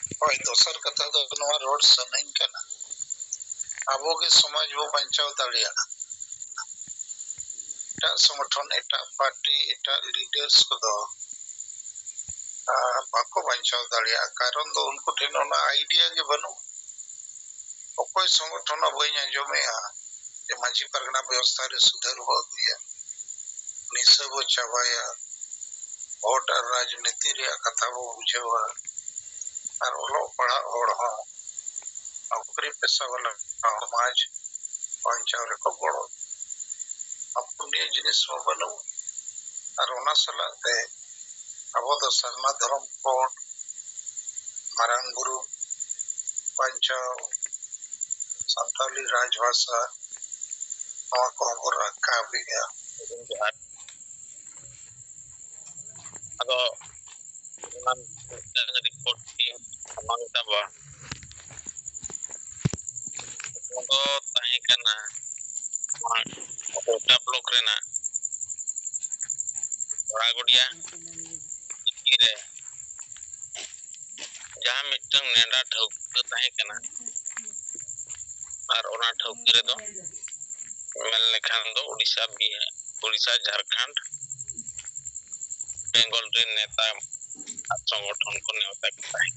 ᱦᱳᱭ ᱫᱚᱥᱟᱨ ᱠᱟᱛᱷᱟ ᱫᱚ ᱱᱚᱣᱟ ᱨᱚᱲ ᱥᱟᱱᱟᱧ ᱠᱟᱱᱟ ᱟᱵᱚᱜᱮ ᱥᱚᱢᱟᱡᱽ ᱵᱚ ᱵᱟᱧᱪᱟᱣ ᱫᱟᱲᱮᱭᱟᱜᱼᱟ ᱮᱴᱟᱜ ᱥᱚᱝᱜᱚᱴᱷᱚᱱ ᱮᱴᱟᱜ ᱯᱟর্টি ᱮᱴᱟᱜ লিডার্স ᱠᱚᱫᱚ ᱵᱟᱠᱚ ᱵᱟᱧᱪᱟᱣ ᱫᱟᱲᱮᱭᱟᱜᱼᱟ ᱠᱟᱨᱚᱱ ᱫᱚ ᱩᱱᱠᱩ ᱴᱷᱮᱱ ᱚᱱᱟ ᱟᱭᱰᱤᱭᱟ ᱜᱮ ᱵᱟᱹᱱᱩᱜ ᱚᱠᱚᱭ ᱥᱚᱝᱜᱚᱴᱷᱚᱱ ᱦᱚᱸ ᱵᱟᱹᱧ ᱟᱸᱡᱚᱢᱮᱜᱼᱟ ᱡᱮ ᱢᱟᱹᱡᱷᱤ ᱯᱟᱨᱜᱟᱱᱟ ᱵᱮᱵᱚᱥᱛᱷᱟ ᱨᱮ ᱥᱩᱫᱷᱟᱹᱨ ᱵᱚ ᱟᱹᱜᱩᱭᱟ ᱱᱤᱥᱟᱹ ᱵᱚ ᱪᱟᱵᱟᱭᱟ ᱵᱷᱳᱴ ᱟᱨ ᱨᱟᱡᱽᱱᱤᱛᱤ ᱨᱮᱭᱟᱜ ᱠᱟᱛᱷᱟ ᱵᱚ ᱵᱩᱡᱷᱟᱹᱣᱟ ᱟᱨ ᱚᱞᱚᱜ ᱯᱟᱲᱦᱟᱜ ᱦᱚᱲ ᱦᱚᱸ नौकरी पेशा वाला समाज बांचाव रेको गड़ो पुण्य जिनिस बनू और ओना सलाते अब दो सरना धर्म कोड मारांग गुरु बांचाव संताली राजभाषा नवा को हमर रखा बिया ado nan report team amang taba odo tahe kana kota blok rena oragodia ikire jahan mitang neda thauka tahe kana ar ona thauka re do mel lekhan do Odisha Jharkhand Bengal ren neta संगठन को नेवता करता है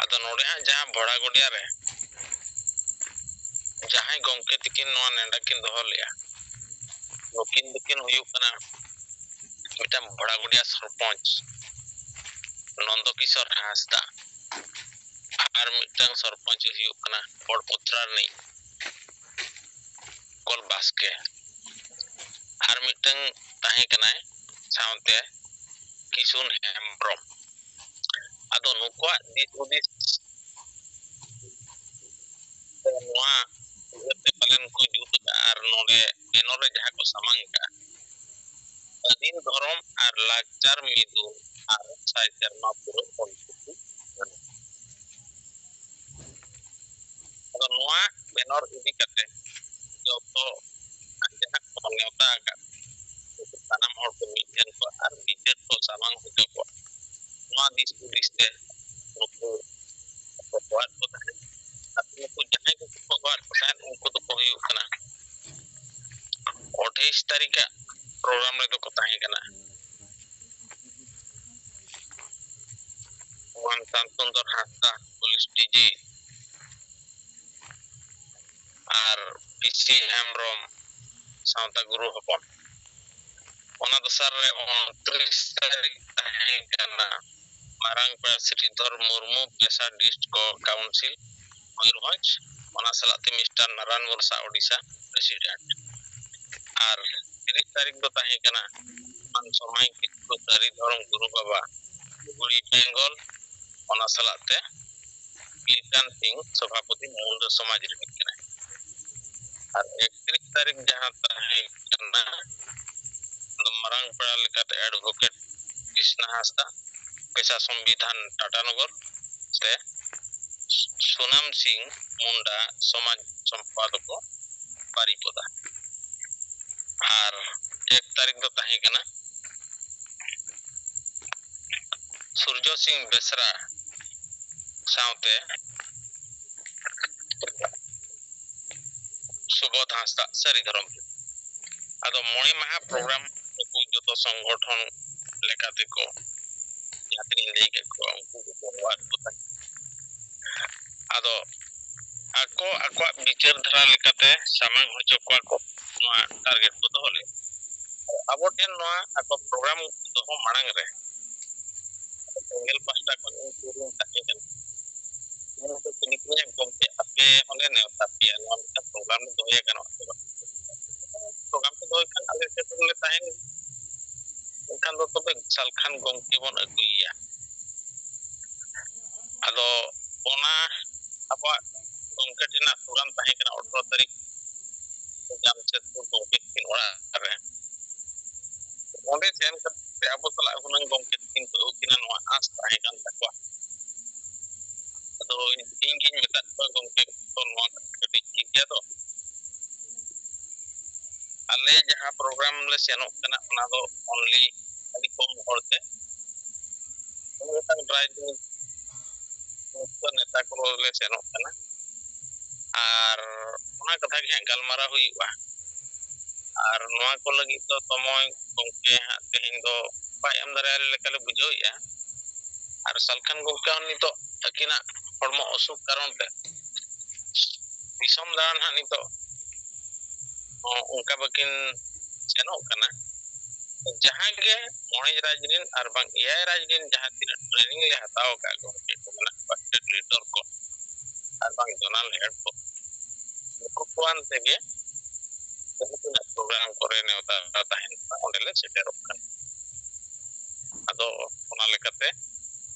आदो नोडे हा जहां बड़ा गोडिया रे जहां गंके तिकिन नवा नेंडा किन दोहो लिया नोकिन दुकिन हुयु कना मिटा बड़ा गोडिया सरपंच नंद किशोर हांसदा आर मिटंग सरपंच हुयु कना बड़ पुत्रा नहीं कल बास्के आर मिटंग ताहे कना सावते किशुन हेम्ब्रम आदो नुकुआ दिस उदिस नवा उगते पलन को जुत आर नोडे बेनोरे जहां को samang का अधीन धर्म आर लाचार मिदु आर साय शर्मा पुरो कोंटुकु आदो नवा बेनोर इदी कते जोतो जहां को नेवता का sanam hor ko miten ko ar bijer ko samang hote ko नवा दिस उदिस ते नुकु पवार को ताहे नुकु जहां को पवार को ताहे उनको तो कोई कना 28 तारीख का प्रोग्राम रे तो को ताहे कना वन संतोंदर हास्ता police DG R P C Hembram सावता गुरु हपन ओना दसर रे 29 तारीख ताहे कना मारांग पे श्रीधर मुर्मू पेशा डिस्ट को काउंसिल मयूरभंज ओना सलाते मिस्टर नारायण वर्षा ओडिशा प्रेसिडेंट आर 30 तारीख दो ताहे कना मान समय किछु तारी धर्म गुरु बाबा गुड़ी बेंगल ओना सलाते बिलकान सिंह सभापति मूल समाज रे कना आर 31 तारीख जहां ताहे कना मारांग पड़ा लेकाते एडवोकेट कृष्णा हांसदा पेशा संविधान टाटानगर से सोनाम सिंह मुंडा समाज संपादक बारीपदा आर 1 तारीख दो ताहे कना सूर्य सिंह बेसरा सावते सुबोध हांसदा सरी धर्म आदो मोणी महा प्रोग्राम को जतो संगठन लेकाते को यात्री लेके को उनको को वार को आदो ako akwa bichar dhara lekate samang hocho kwa ko noa target ko dohole abo ten noa ako program doho marang re single pasta ko turun tahe kan ini to punya gomke ape hole ne tapi noa kita program doya kan program to doy kan ale se tole tahen kan do tobe salkhan gomke bon aguiya ado ona apa gomke tina program tahe kan 18 tarik jamshedpur gomke kin ora re onde sen kate abo tala hunang gomke kin to kina noa as tahe kan takwa ado ingin meta ko gomke to noa kate kiya to ale jaha program le senok kana ona do only adi kom horte tang drive नेता को ले सेनों कना और ओना कथा के गलमारा हुईवा और नोआ को लगी तो समय गंके हा तेहिन दो पाय एम दारे लेकाले बुझोइया और सलखन गंके हन नितो अकिना हड़मो असुख कारण ते दिसम दान हा नितो उनका बकिन सेनों कना जहां के मोहज राजदिन और बंग एआई राजदिन जहां तीन ट्रेनिंग ले हताओ का गंके को मना स्टेट लीडर को और बंग जोनल हेड को मुकुवान तेगे तेना प्रोग्राम करे ने होता ताहेन ओंडेले सेटेरो कन अदो ओना लेकते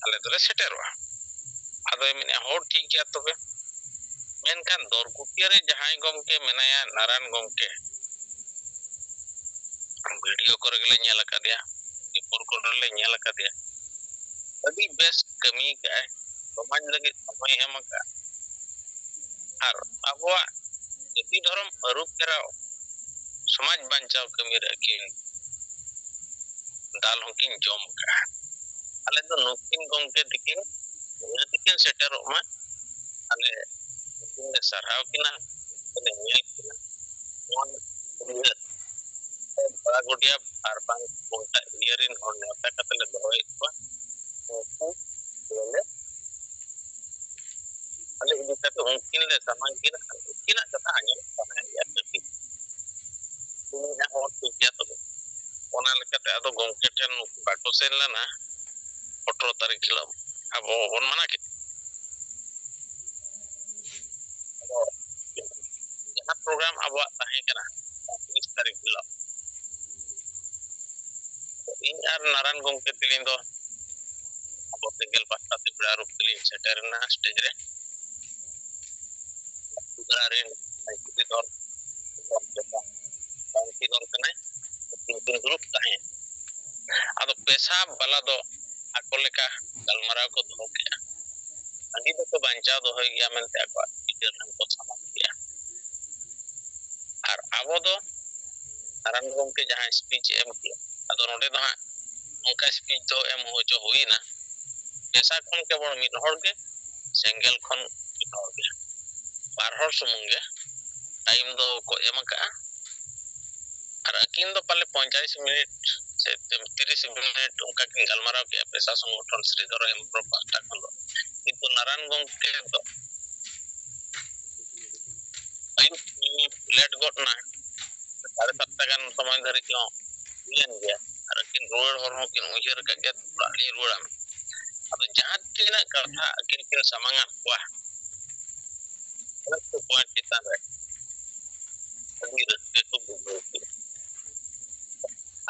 आले दोले सेटेरोआ अदो एमिने होड़ ठीक गया तबे मेनखान दरकुटिया रे जहां गमके मेनाया नारायण गमके वीडियो करे गले नेल कादिया रिपोर्ट कोडर ले नेल कादिया अभी बेस्ट कमी का समाज लगे समय एम का और अबवा जाति धर्म अरूप फेराव समाज बांचाव कमी रखिन दाल हकिन जम का आले तो नुकिन गमके दिकिन दिकिन सेटेरो मा आले नुकिन सरहाव किना तने न्याय किना मोन बड़ा गोटिया और बांग कोटा इयरिन और नेता कतले दोय को ले आले इदी कते उनकिन ले समाज किना कथा आने पाना या ठीक दुनिया और ठीक गया तो ओना लेकते अदो गमके ठेन बाटो सेन लेना 18 तारीख हिलो अब बन मना के जहां प्रोग्राम अब ताहे कना 19 तारीख हिलो इन आर नारायण गमके तिलिन दो अब सिंगल पास्ता ते बड़ा रूप तिलिन सेटरना स्टेज रे उदारेन आईटी दर बांकी दर कने तीन ग्रुप ताहे अदो पैसा वाला दो आकोलेका गलमरा को दो गया अंडी तो बांचा दो हो गया मेनते आको टीचर नाम को समान किया और आबो दो नारायण गमके जहां स्पीच एम किया अदो नोडे दो हा उनका स्पीच तो एम हो जो हुई ना पैसा खन केवल मिड हर के सिंगल खन मिड हर के बार हर सुमुंगे टाइम दो को एम का और अकिन दो पले 45 मिनट से 30 मिनट उनका किन गलमाराव के पैसा संगठन श्रीधर एम प्रो पास्टा खन दो किंतु नारायण गमके दो लेट गोट ना सारे सप्ताह गान समय धरि क्यों बियन गया और किन रोड हरनो किन उजर का गेट पुराली रोड़ा में अब जहां किन कथा किन सामांगा वाह तो पॉइंट कितना है अभी रस्ते को बुझो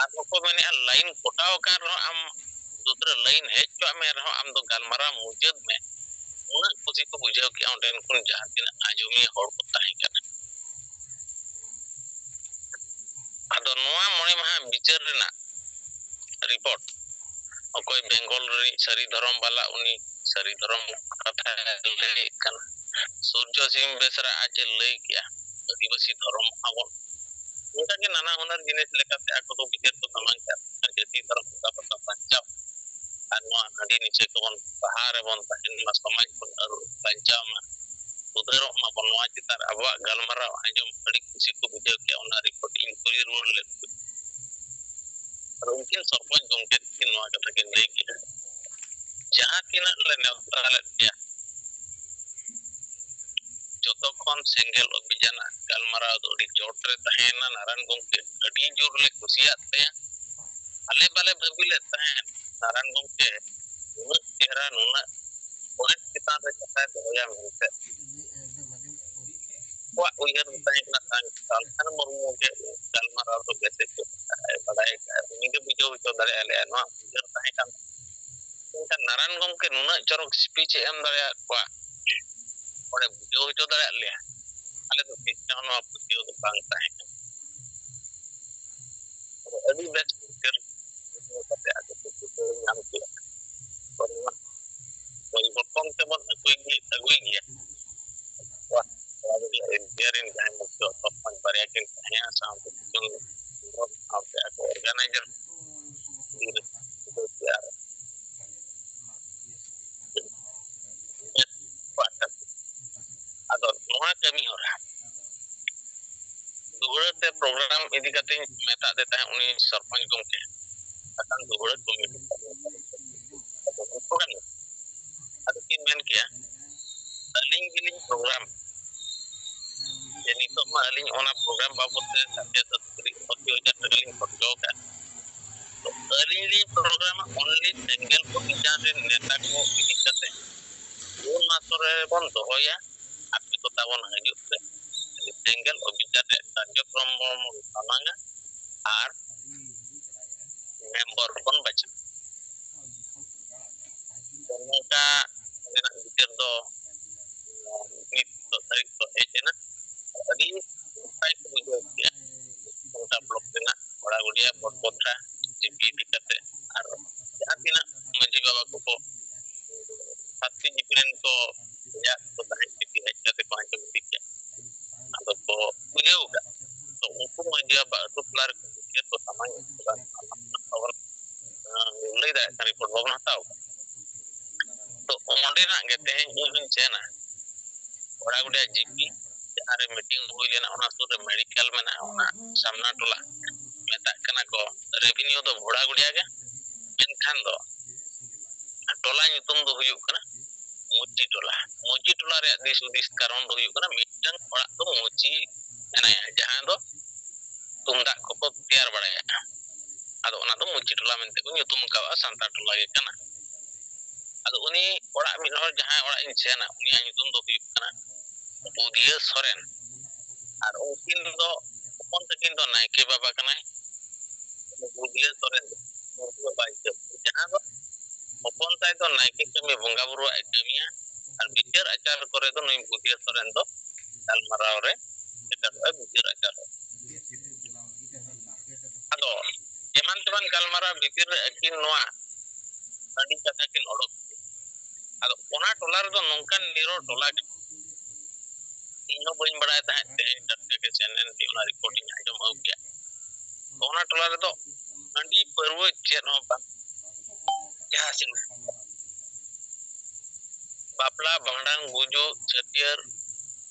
आपको मैंने लाइन कोटाव कर रहा हम दूसरा लाइन है जो मैं रहा हम तो गलमारा मुजद में उन खुशी को बुझाओ कि ऑनलाइन कुन जहां किन आजमी हड़ को ताहे कना अदो नोआ मोणे महा विचार रेना रिपोर्ट अकोय बेंगल रे सरी धर्म वाला उनी सरी धर्म कथा ले कना सूर्य सिंह बेसरा आज लई किया आदिवासी धर्म आबो उनका के नाना हुनर जिनिस लेकाते आको तो विचार तो समान का जाति धर्म का पता पंजाब अनवा हडी नीचे कोन पहाड़ एवं तहन मा समाज को पंजाब मा उधर मा बनवा चितार अब गलमरा आजम बड़ी खुशी को बुझे के ओना रिपोर्ट इंक्वायरी रोल ले और उनके सरपंच उनके के नवा कथा के ले किया जहां किना ले नेवताले किया जोतोखन सिंगल अभियान गलमरा दोडी चोटरे तहेना नारायण गमके अडी जोर ले खुशियात ते आले बाले भाबिले तहेन नारायण गमके नुना चेहरा नुना पॉइंट कितना रे कथा दोया मिलते वा उयर तहेना सांग खान मरमु के गलमरा तो बेसे बड़ाई उनी के बिजो तो दरे आले नो उयर तहे kan उनका नारायण गमके नुना चरक स्पीच एम दरे वा और बुझो तो दरे ले आले तो पिछन नो बुझो तो बांग ताहे और अभी बेस्ट कर कते आके तो नाम किया और कोई बटन से बन कोई गया वाह वाली इंडियन गाइम तो अपन बरे के है साउंड तो आप ऑर्गेनाइजर तो यार ᱱᱚᱣᱟ ᱠᱟᱹᱢᱤ ᱦᱚᱨᱟ दुगड़ते प्रोग्राम इदी कते मेता देता है उनी सरपंच गमके अतन दुगड़ कमिटी प्रोग्राम अदु की मेन किया अलिंग गिलिंग प्रोग्राम ये नितो मा अलिंग ओना प्रोग्राम बाबत ते सत्य सत्य पतियो जटलिंग खर्चो का तो अलिंग ली प्रोग्राम ओनली सिंगल को विचार नेता को इदी कते उन मासरे बन दोया आपे तो तावन हजू सिंगल ऑफिसर कार्यक्रम सामांगा आर मेंबर बन बचा उनका विचार तो नित तो तारीख तो एजेना अभी उपाय को बुझो किया उनका ब्लॉक देना बड़ा गुड़िया पोटपोटा जीपी दिक्कते आर जहां तिना मजी बाबा को साथी जिपरेन को या तो तारीख की हजते को आंचो दिक्किया atau ko beliau enggak so untuk menjawab itu kelar kemudian pertama kawan mulai dari report bawa tahu to onde nak gete ini cina orang udah GP ada meeting boleh nak orang tu medical mana orang samna tola meta kena ko revenue to bhoda gudia ke enkhan do tola nyutum do huyuk kana mochi tola re dis karon do huyuk kana mitang orang tu mochi enaya jahan do tumdak ko ko tiar badaya ado ona do mochi tola mente ko nyutum ka santa tola ge kana ado uni orang min hor jahan orang in chena uni nyutum do huyuk kana budia soren ar ukin do kon takin do naike baba kana budia soren do baik jahan do opon tai do naike kami bonga buru ekamiya ar bicar acar kore do noi budia soren do dal marau re eta bicar acar ado eman teman galmara bitir akin noa tadi katakin odok ado ona tolar do nongkan niro tolak ino boin badai ta te ke channel di ona reporting ajom au gya ona tolar do andi perwo chen ho ba ya sin bapla bangdang guju chatiar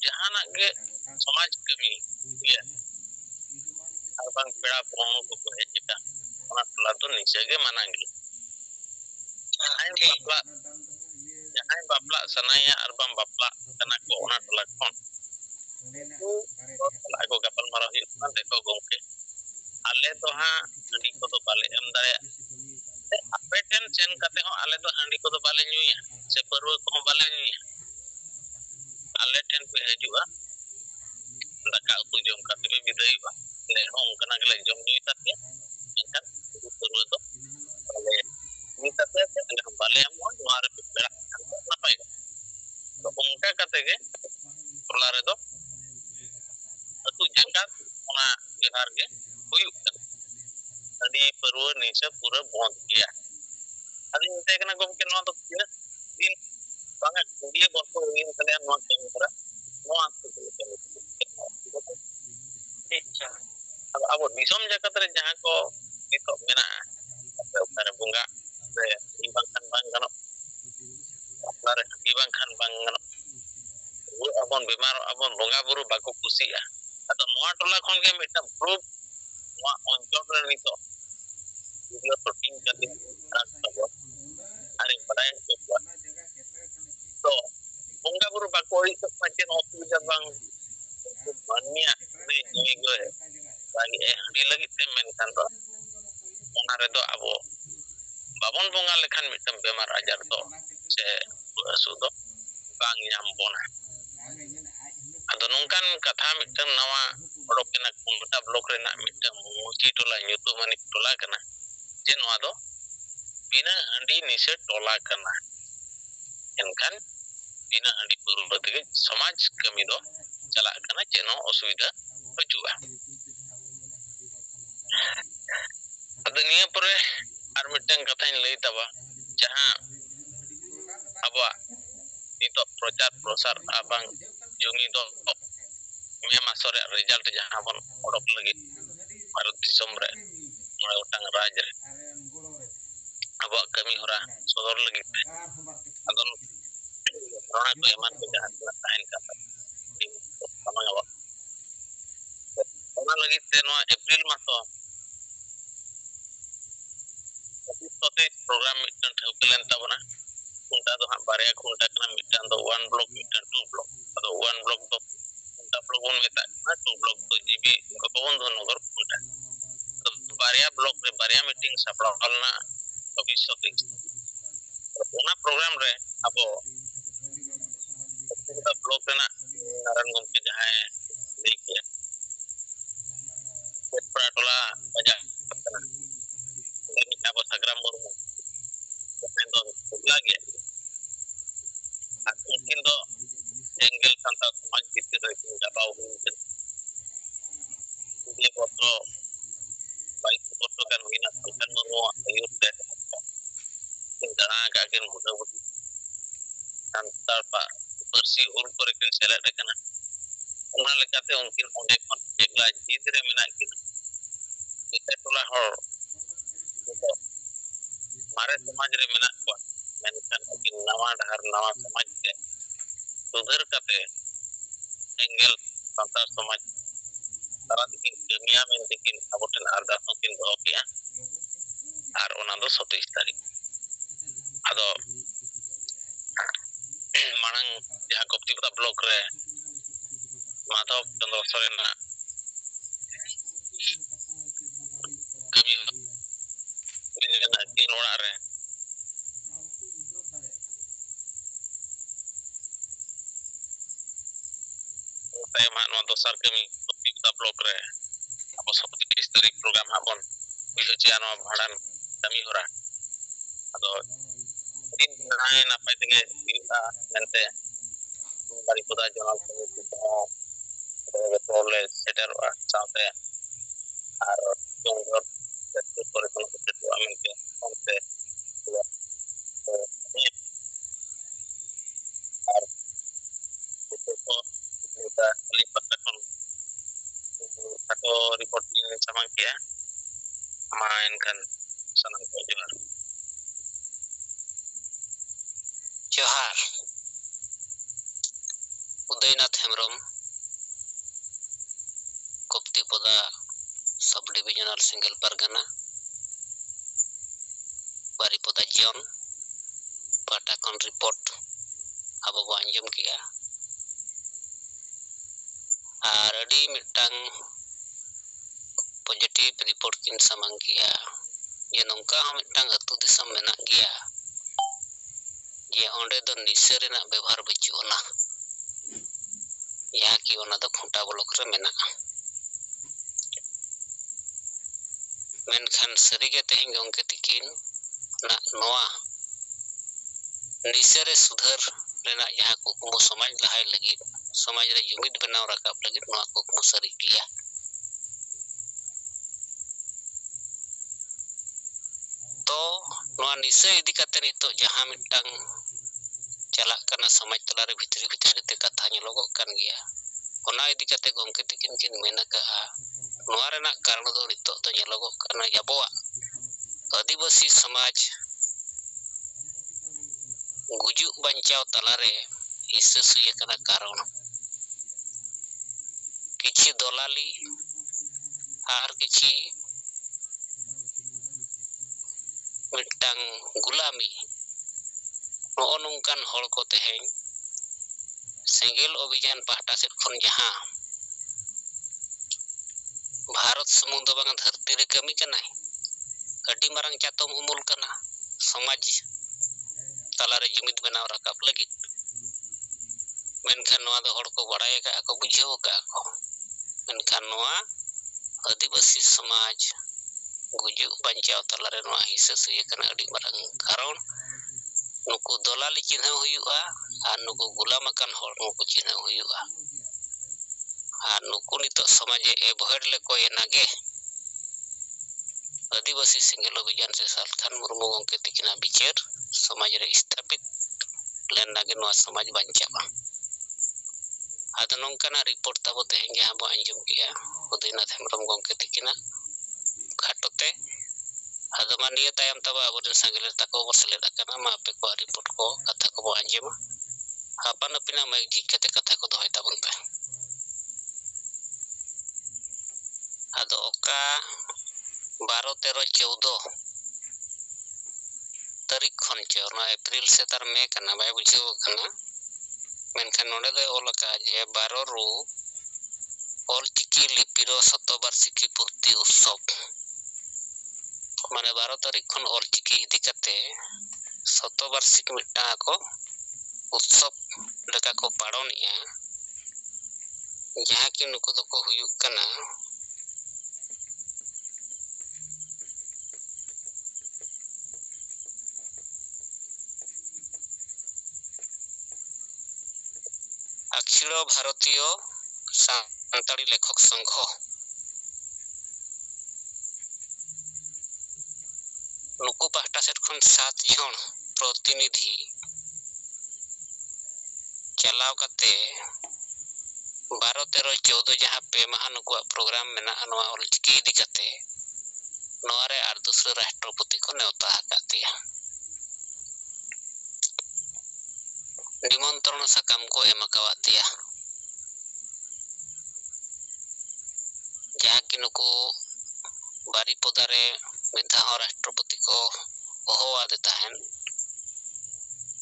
jahanak ge samaj kami ya abang peda pohon ko hejita ona tolar do niche ge manangi jahan bapla sanaya arbam bapla kana ko ona tolar kon aku kapal marah itu nanti kau gongke. Ale to ha handi ko to bale em dare. Apeten chen kate ho ale to handi ko to bale nyuya. Se perwa ko bale nyuya. Ale ten pe hajua. Daka utu jom kate be bidai ba. Le hong kana gele jom ni tatya. Kan perwa to bale ni tatya se ale bale am ho nuare pe bera napai. To ongka kate ge tolare do itu jangka ona bihar ge huyuk tadi perlu nisha pura bond ya adi nite kana gomke no to tina din banget dia borto ini kalian no kamera no aku abo disom jakat re jahan ko itu mena apa bunga se ibangkan bang kano lare ibangkan bang kano abon bemar abon bunga buru bako kusi ya atau noa tola khon ge meta group noa onjok re nito video shooting kati rakabo ari padai ko to bunga buru bako itu macam osuja bang mania ni ni go bagi di lagi temen kan to ona re do abo babon bunga lekhan mitam bemar ajar to se asu do bang nyam bona ado nongkan katha mitang nawa odok kena kumta blok rena mitang mochi tola nyutu mani tola kana je noa do bina andi nise tola kana enkan bina andi puru tege samaj kami do chala kana jeno osubida hajua ado niya pore ar mitang katha in lay taba jaha aba nito prochar prosar abang jungi do me masore result jahan bon odok lagi Bharat disam re mulai utang raj re abo kami hora sodor lagi adon rona ko eman ko jahan tahen kata samang abon ona lagi te noa April maso sote program mitan thaukelan tabona kunta do hang barya kunta kana mitan do 1 block mitan 2 block ado 1 block do kunta block bon meta na 2 block do jibi gopabandhu nagar kunta barya block re barya meeting sapla halna bhavishyot ona program re abo kunta block na naran gomke jahay dekhe Pratola banyak ini apa Sagram Murmu lagi mungkin do Enggel Santa Semaj gitu dari tidak tahu mungkin dia foto baik foto kan wina kan Murmu ayur deh tidak agak mudah Santa Pak bersih urut korekin selek dekan una lekate mungkin onde kon jegla jidre menak gitu kita tulah hor mare samaj re menak ko menkan mungkin nawa dahar nawa samaj ke sudhar kate Enggel Santa Samaj tara dikin dunia men dikin aboten ardas mungkin doh ya ar ona do 27 tarik ado manang jaha Koptipata blok re Madhav Chandra Soren na kami na tin orak re saya mak no dosar kami Koptipata blok re apa 27 tarik program habon bihuci ano bhadan kami hora ado din nae napai tege biuta nante bari puda jonal komiti betul seteroa sampai ar jonggol betul kore kono betul amin ke sampai ar betul ko kita lipat kon satu reporting sama kia mainkan sanang ko Johar Udaynath Hemrom Koptipata Sub-Divisional Single Pargana Baripota John Patakon report abo bo anjom kia ar adi mitang positive report kin samang kia ye nongka mitang atu disam menak gia ye onde do nisa renak ବ୍ୟବହାର bachu ona ya ki ona do phunta blok re menak menkhan sarige tehing gongke tikin na noa nisa re sudhar renak jaha kukmu samaj lahai lagi samaj re jumid benaw rakap lagi noa kukmu sari kia to noa nisa idi kate nitok jaha mitang jalak kana samaj talare bitri-bitri te katha nyelogok kan gia ona idi kate gongke tikin kin menaka noa renak karna do nitok to nyelogok kana yaboa adibasi samaj gujuk bancau talare isu suya kana karon kichi dolali ar kichi mitang gulami no nongkan hol ko teheng single obhijan pahta set khon jaha Bharat sumung do bang dharti re kami kanai adi marang chatom umul kana samaj talare jumid benaw rakap lagi menkhan noa do hor ko badai ka ko bujhau ka ko menkhan noa adibasi samaj gujuk bancau talare noa hisa suya kana adi marang karon nuku dolali chinhau huyu'a ar nuku gulamakan hor nuku chinhau huyu'a ar nuku nitok samaje avoid le ko enage adibasi single obhijan se Salkhan Murmu gongke tikina bicer samaj re istapit len nage noa samaj bancaba ado nongkana report tabo teheng jaha bo anjom kia Udaynath Hemrom gongke tikina khatote ado mania tayam taba aboden sangeler tako bo seleda kana ma ape ko report ko katha ko bo anjema hapan apina maik jikate katha ko dohoy tabon pe ᱟᱫᱚ ᱚᱠᱟ 12, 13, 14 तारीख खन चे April से तार मे कना bye बुझेव कना मेनखान नोडे दे ओलका जे 12 रु ऑलचिकी लिपिरो शतवार्षिकी पूर्ति उत्सव माने 12 तारीख खन ऑलचिकी इदी कते शतवार्षिकी मिटा को उत्सव लेका को पाड़ोनिया जहां कि नुकु दको हुयुक कना अखिल भारतीय सान्ताड़ी लेखक संघ नुकु पाहटा सेट खन 7 जन प्रतिनिधि चलाव कते 12, 13, 14 जहां पे माह नुकु प्रोग्राम मेना नवा ऑलचिकी इदी कते नोरे आर दूसरे राष्ट्रपति को नेवता हकातिया निमंत्रण सकाम को एमकावा दिया जहां कि नुकु बारीपदारे मिधा राष्ट्रपति को होवा देता है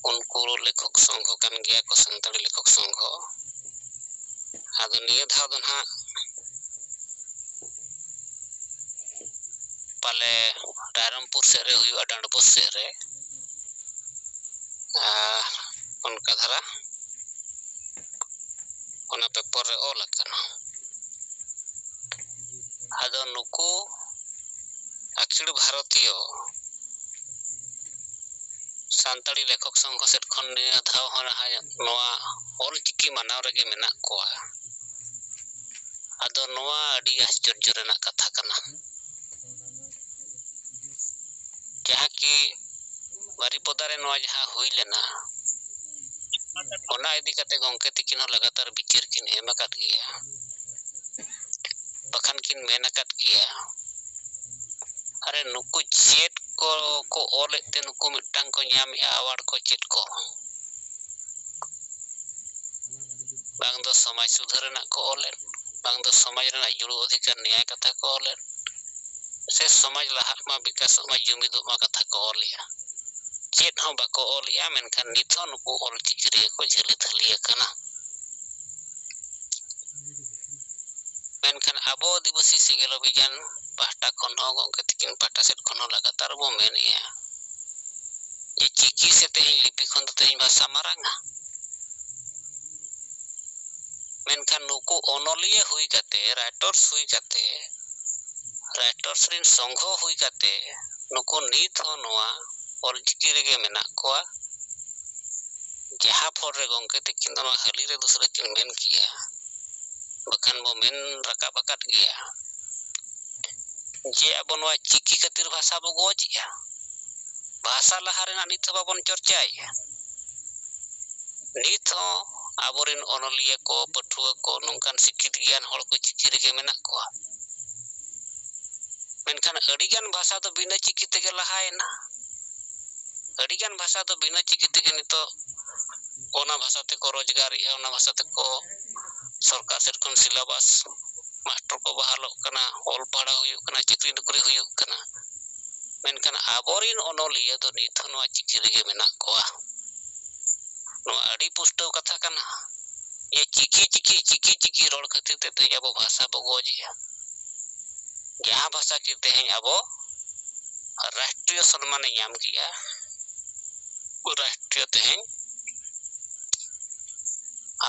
उनको लेखक संघ कान गया को संताड़ी लेखक संघ आदो निये धाव दो ना पाले रायरमपुर से रे हुआ डांडबोस से रे उनका धरा उना पेपर रे ऑल करना आदो नुकु अखिल भारतीय सान्ताड़ी लेखक संघ सेट खन निये धाव नवा ऑलचिकी मानाव रेगे मेना कोआ आदो नवा अडी आश्चर्य रेना कथा कना जहां कि बारीपदारे नवा जहां हुई लेना ओना इदी कते गंके तिकिन लगातार विचार किन एम अकात गया बखान किन मेन अकात गया अरे नुकु चेट को ओलेते नुकु मिटांग को न्याम अवार्ड को चेट को बांग दो समाज सुधार ना को ओले बांग दो समाज रना जुड़ु अधिकार न्याय कथा को ओले से समाज लहा मा विकास मा जुमिद मा कथा को ओलिया चेट हो बाको ओलिया मेनखान निथो नुकु ऑलचिकी को झेली थलिया कना मेनखान आबो आदिवासी सिंगल अभियान पाहटा खन हो गंके तिकिन पाहटा सेट खन लगातार बो मेनिया ये चिकी से तेही लिपि खन तेही भाषा मारांगा मेनखान नुकु ओनलिया हुई कते राइटर्स हुई कते राइटर्स रिन संघ हुई कते नुकु नित हो नोआ ऑलचिकी रेगे मेना कोआ जहां फोर रे गंके तिकिन दो हली रे दूसरे किन मेन किया बखान बो मेन रका बकाट गया जे अब नोआ चिकी खातिर भाषा बो गोजिया भाषा लहा रेना नित बाबन चर्चाया नित हो आबोरिन ओनलिया को पठुआ को नोंकान शिक्षित ज्ञान हड़ को चिकी रेगे मेना कोआ मेनखान अडिगान भाषा तो बिना चिकी तेगे लहायना अडिगान भाषा तो बिना चिकी तेगे नितो ओना भाषा ते को रोजगार या ओना भाषा ते को सरकार सेट खन सिलेबस मास्टर को बहालो कना ऑल पढ़ा हुयु कना चिकरी नौकरी हुयु कना मेनखान आबोरिन ओनलिया तो नित नोआ चिकी रेगे मेना कोआ नोआ अडी पुष्टव कथा कना ये चिकी रोड खातिर ते ते अब भाषा बो गोजिया जहां भाषा की तेहें अब राष्ट्रीय सम्मान नाम किया राष्ट्रीय तेहें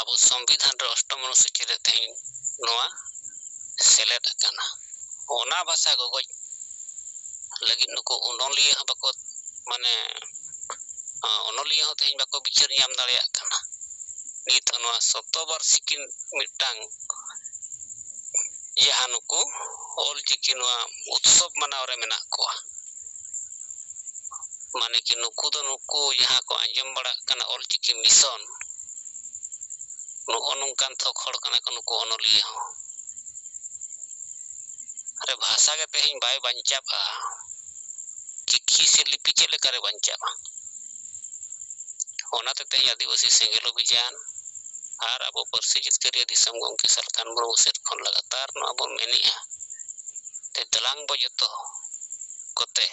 अब संविधान रे अष्टम अनुसूची रे तेहें नोआ सेलेद अकाना ओना भाषा गगज लगिन नुको ओनलिया बको माने ओनलिया हो तेहें बको विचार नाम दाड़िया काना नित नोआ शतवार्षिकी मिटांग जहां नुकु ऑलचिकी नोआ उत्सव मनाव रे मेना कोआ माने कि नुकु दो नुकु जहां को आंजम बड़ा कना ऑलचिकी मिशन नो नोंकान थो खड़ कना को नुकु ओनलिया हो अरे भाषा के तेहें बाय बंचाबा चिकी से लिपि चले करे बंचाबा ओना ते तेहें आदिवासी सेंगेल अभियान आर अब परसी जितकरिया दिसम गंके सरकार बरो सेट खन लगातार न अब mania te dalang bo joto kote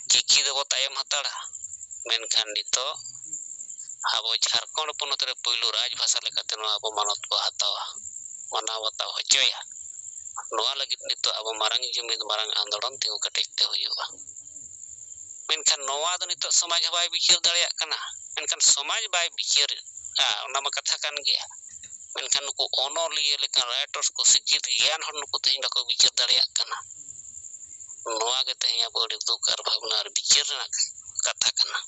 chiki do bo tayam hatara menkan nito abo Jharkhand ponot re poilu raj bhasha lekate no abo manot bo hatawa manaw bataw hochoya noa lagit nito abo marang jumid marang andoron tingu ketek te huyuga menkan noa do nito samaj bai bichir dareyak kana menkan samaj bai bichir ona ma katha kan gea menkan nuku onoliye lekan writers ko sikit gyan hor nuku tehin bako bichir dareyak kana noa ge tehin abo duk ar bhabna ar bichir na katha kana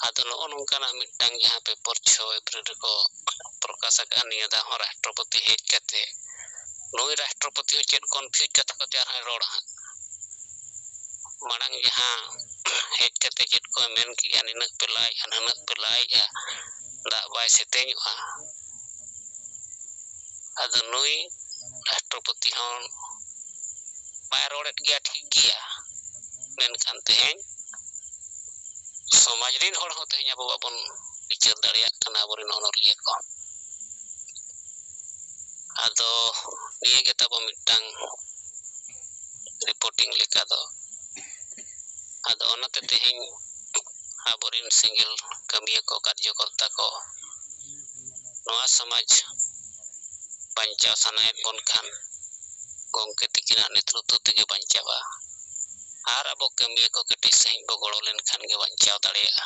ado no nongkana mitang jaha paper 6 April ko Prakash akan niya da राष्ट्रपति hej kate noi राष्ट्रपति chet confuse kata kate ar rod marang jaha hej kate chet ko men ki anak pelai ya da bai setenya ado noi राष्ट्रपति hon bai rodet gya thik gya menkan tehen समाज rin hor hon tehen abo babon bichar dareyak kana aborin onoliye ko ado niye ge tabo mitang reporting leka do ado onate tehen aborin single kamiya ko karyakarta ko noa samaj banchaw sanayet bon kan gongke tikina netruttu tege banchawa ar abo kamiya ko ketik sahih bo goro len khan ge banchaw dareya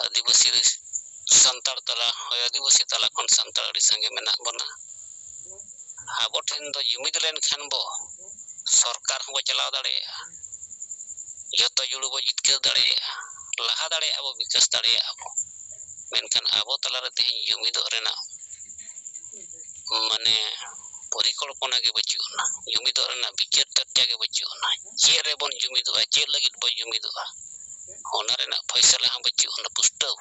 adibasi santar tala hoy adibasi tala kon santar adi sange menak bona abo ten do jumid len khan bo सरकार हो चलाव दाड़ेया जतो जुड़ू बो जितकेर दाड़ेया लाहा दाड़ेया abo विकास दाड़ेया abo मेनखान abo तलारे तेहिं जुमिद Raina माने परिकल्पना गे बचुना जुमिद रेना विचार चर्चा गे बचुना जे रे बोन जुमिदवा जे लगित बो जुमिदवा होना रेना फैसला हा बचुना पुष्टव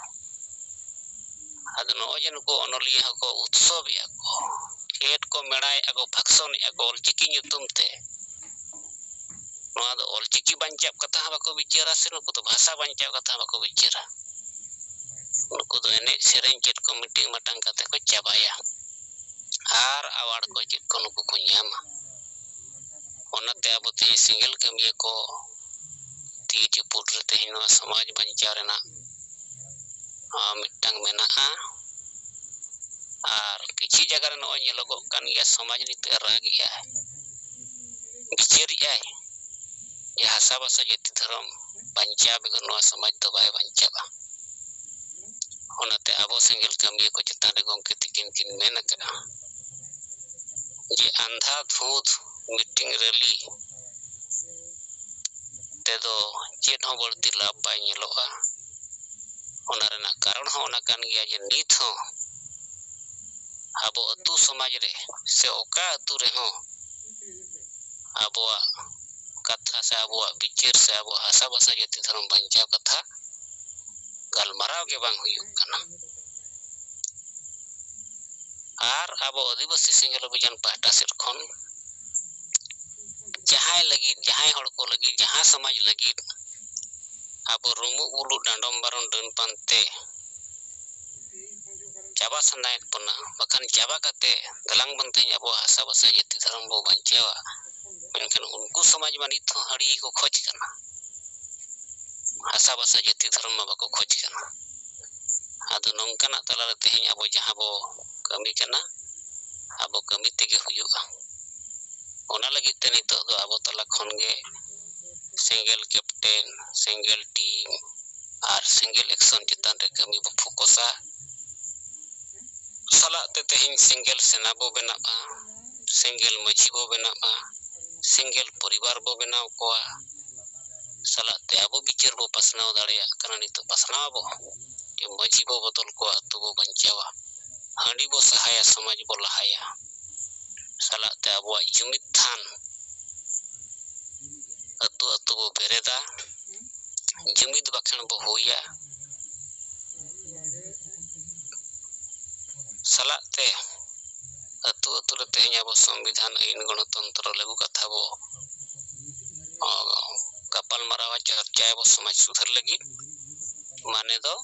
आदो नो जन को अनलिया को उत्सव या को खेत को मेड़ाय अगो फक्सन अगो ऑलचिकी nyutum te noa do olchiki bancap kata bako bicara se nuku to bahasa bancap kata bako bicara nuku to enek sereng chet ko meeting matang kata ko cabaya ar award ko chet ko nuku ko nyama onate abo te single kamiya ko ti juput re te noa samaj bancap rena mitang menaa ar kichi jaga re no nyelogok kan ya samaj nite ragi ya bichiri ai ya hasa basa jeti dharam bancap begon noa samaj to bai bancap onate abo single kamiya ko chetan re gongke tikin kin mena kana je andha dhud meeting rally tedo chet ho bolti lab bai nyeloa ona rena karon ho ona kan gya je nit ho abo atu samaj re se oka atu re ho aboa katha se aboa bichir se abo hasa basa jeti dharam bancap katha galmaraw ge bang huyuk kana ar abo adibasi single abhijan pahta sed khon jahay hor ko lagi jaha samaj lagi abo rumu ulu dandom baron dan pante jaba sanayet puna bahkan jaba kate dalang banteng abo hasa basa jeti dharam bo banchawa menkan unku samaj manit hari ko khoj kana hasa basa jeti dharam ma bako khoj kana ado nongkana talare tehin abo jaha bo kami kana abo kami tege huyuga ona lagi te nito do abo tala khon ge single captain single team ar single action chetan re kami bo fokusa sala te tehin single sena bo benaba single machi bo benaba single poribar bo benaw koa sala te abo bichir bo pasnaw dareya kana nito pasnaw bo je machi bo botol ko atu bo banchawa handi bo sahaya samaj bo lahaya sala te abo jumid than atu bo bereda jumid bakhan bo hoya sala te atu re tehnya bo संविधान ain गणतंत्र lagu katha bo kapal marawa चर्चा bo samaj sudhar lagi mane do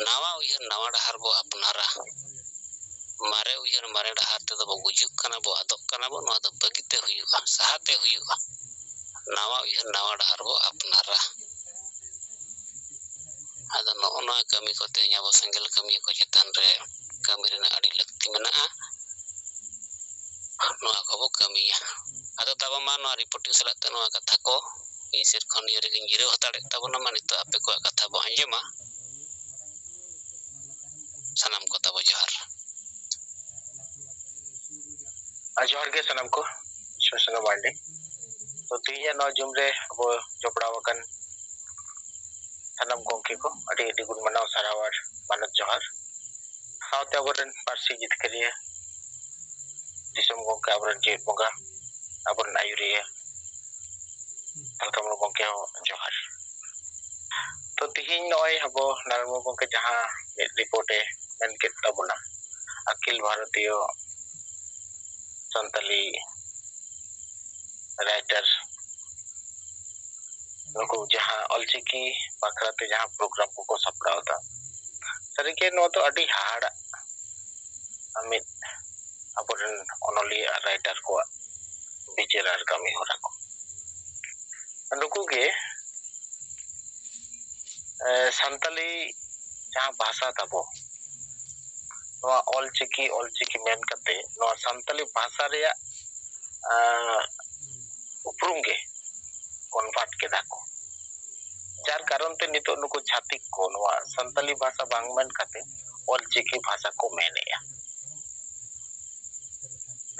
nawa uyhar nawa dahar bo apnara mare uyar mare dahar te do gujuk kana bo adok kana bo no do bagite huyuga sahate huyuga nawa uyar nawa dahar bo apnara ada no ono kami ko te nyabo sengel kami ko chetan re kami rena adi lakti menaa no ako bo kami ada taba ma no reporting salat te no katha ko isir khon yere ginjire hotade tabona manito ape ko katha bo anjema sanam ko tabo johar जोहर के सनम को शोषण बांडे तो तीन नौ जुमरे वो जोपड़ावकन सनम गोंके को अड़ी अड़ी गुण मनाव सारावार मानत जोहर साउथ अबरन पार्सी जित करिए दिसम गोंके अबरन जेट बोगा अबरन आयुरिया अलकमरो गोंके जोहर तो तीन नॉय हबो नरमो गोंके जहां रिपोर्टे मेन के तबना अखिल भारतीय संतली राइटर नुकु जहां ऑलचिकी बाखराते जहां प्रोग्राम को सपड़ाव था सरिके नो तो अडी हाड़ अमित अबरन ओनोली राइटर को बिचेरार कमी हो रखो नुकु के संतली जहां भाषा तबो नो ऑलचिकी मेन कते नो संतली भाषा रे उपरुम के कन्वर्ट के दाको जार कारण ते नितो नुको छातिक को नवा संतली भाषा बांगमन कते ऑलचिकी भाषा को मेनेया